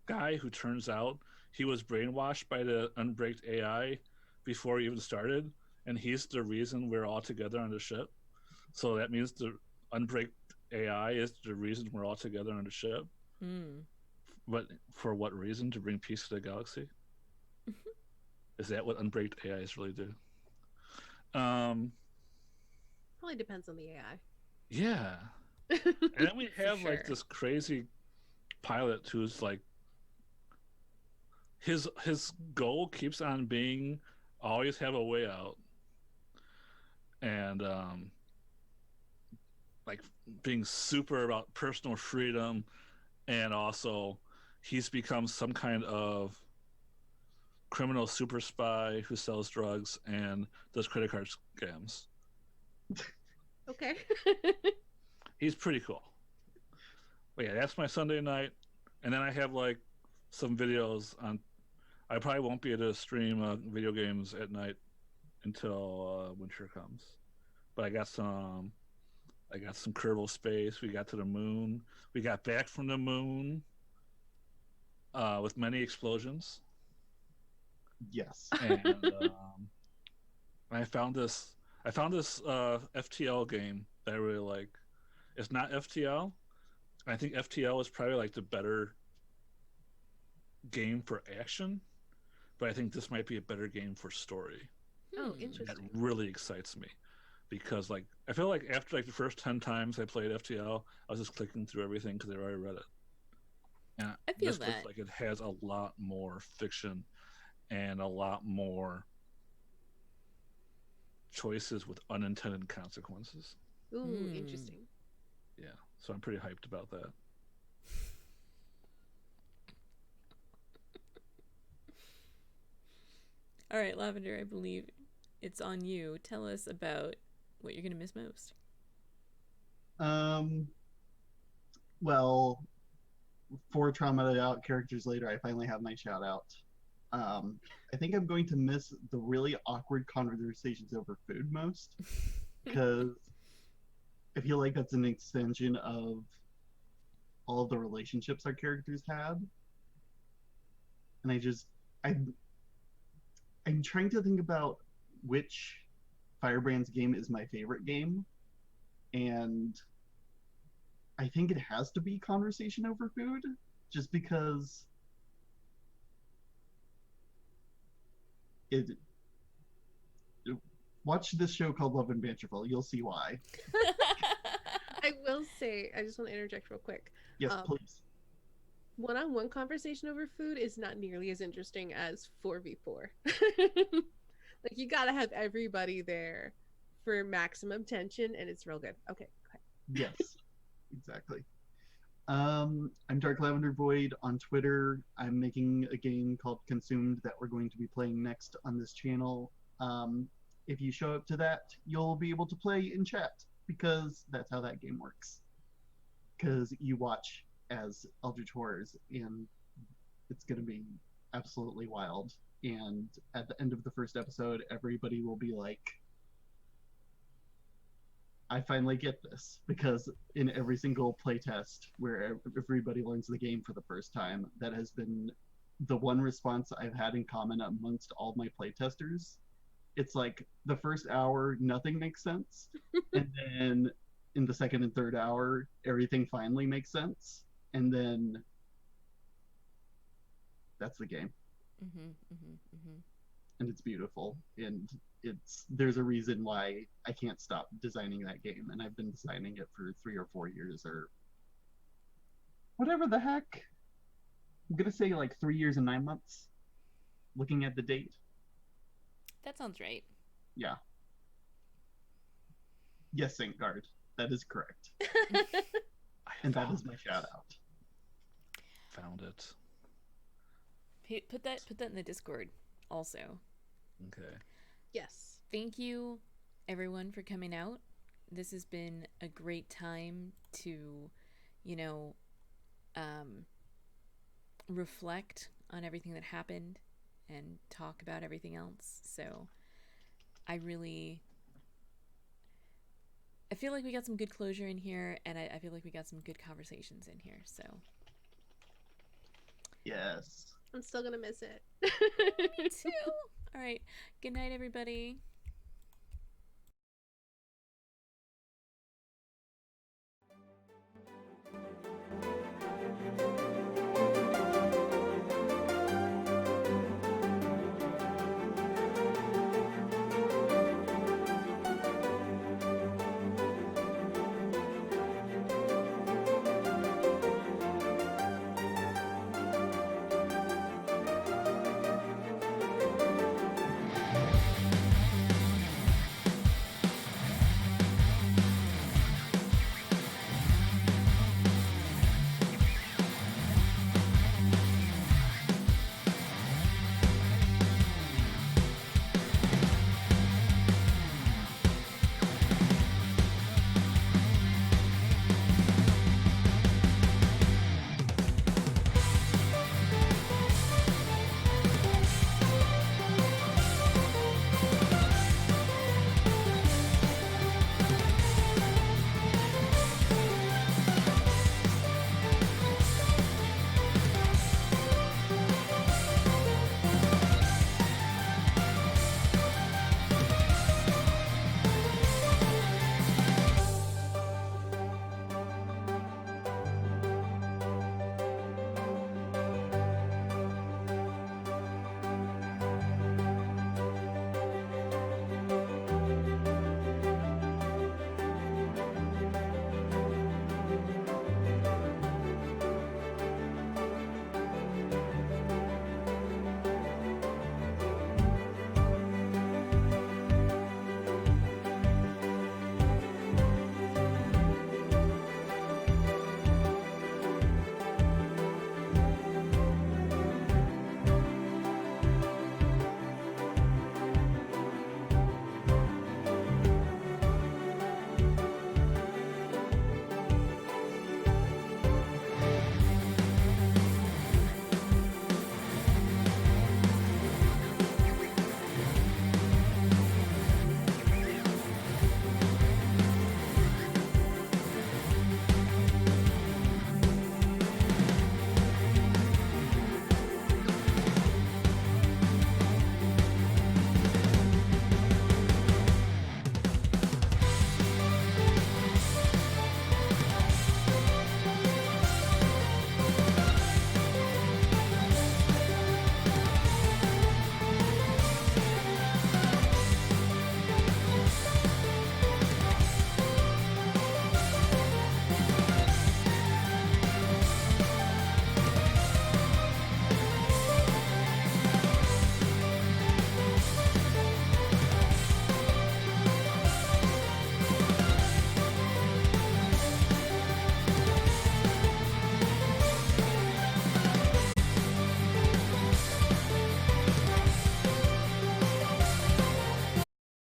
guy who turns out he was brainwashed by the Unbreaked AI before he even started, and he's the reason we're all together on the ship. So that means the Unbreaked AI is the reason we're all together on the ship. But for what reason? To bring peace to the galaxy? Is that what Unbreaked AIs really do? Probably depends on the AI. Yeah. And then we have sure. like this crazy pilot who's like his goal keeps on being always have a way out, and like being super about personal freedom, and also he's become some kind of criminal super spy who sells drugs and does credit card scams. Okay. He's pretty cool. But yeah, that's my Sunday night, and then I have like some videos on. I probably won't be able to stream video games at night until winter comes. But I got some Kerbal Space. We got to the moon. We got back from the moon with many explosions. Yes. And I found this FTL game that I really like. It's not FTL. I think FTL is probably like the better game for action, but I think this might be a better game for story. Oh, interesting. That really excites me because like I feel like after like the first 10 times I played FTL, I was just clicking through everything because I already read it. And I feel this that looks like it has a lot more fiction and a lot more choices with unintended consequences. Ooh, interesting. Yeah, so I'm pretty hyped about that. All right, Lavender, I believe it's on you. Tell us about what you're going to miss most. Well, 4 traumatized out characters later, I finally have my shout out. I think I'm going to miss the really awkward conversations over food most, because I feel like that's an extension of all of the relationships our characters had. And I'm trying to think about which Firebrand's game is my favorite game, and I think it has to be Conversation Over Food, just because watch this show called Love and Bantraphyll. You'll see why. I will say, I just want to interject real quick. Yes, please. One-on-one conversation over food is not nearly as interesting as 4v4. Like, you gotta have everybody there for maximum tension, and it's real good. Okay, go ahead. Yes, exactly. I'm Dark Lavender Void on Twitter. I'm making a game called Consumed that we're going to be playing next on this channel. If you show up to that, you'll be able to play in chat, because that's how that game works. Because you watch as Eldritch Horrors, and it's going to be absolutely wild. And at the end of the first episode, everybody will be like, I finally get this, because in every single playtest where everybody learns the game for the first time, that has been the one response I've had in common amongst all my playtesters. It's like the first hour, nothing makes sense. And then in the second and third hour, everything finally makes sense. And then that's the game. And it's beautiful. And there's a reason why I can't stop designing that game. And I've been designing it for 3 or 4 years or whatever the heck. I'm going to say like 3 years and 9 months, looking at the date. That sounds right. Yeah. Yes, Saintguard. That is correct. And that is my shout out. Found it. Hey, put that in the Discord also. Okay. Yes. Thank you everyone for coming out. This has been a great time to, you know, reflect on everything that happened and talk about everything else. So I feel like we got some good closure in here, and I feel like we got some good conversations in here. So Yes. I'm still gonna miss it. me too. All right. Good night, everybody.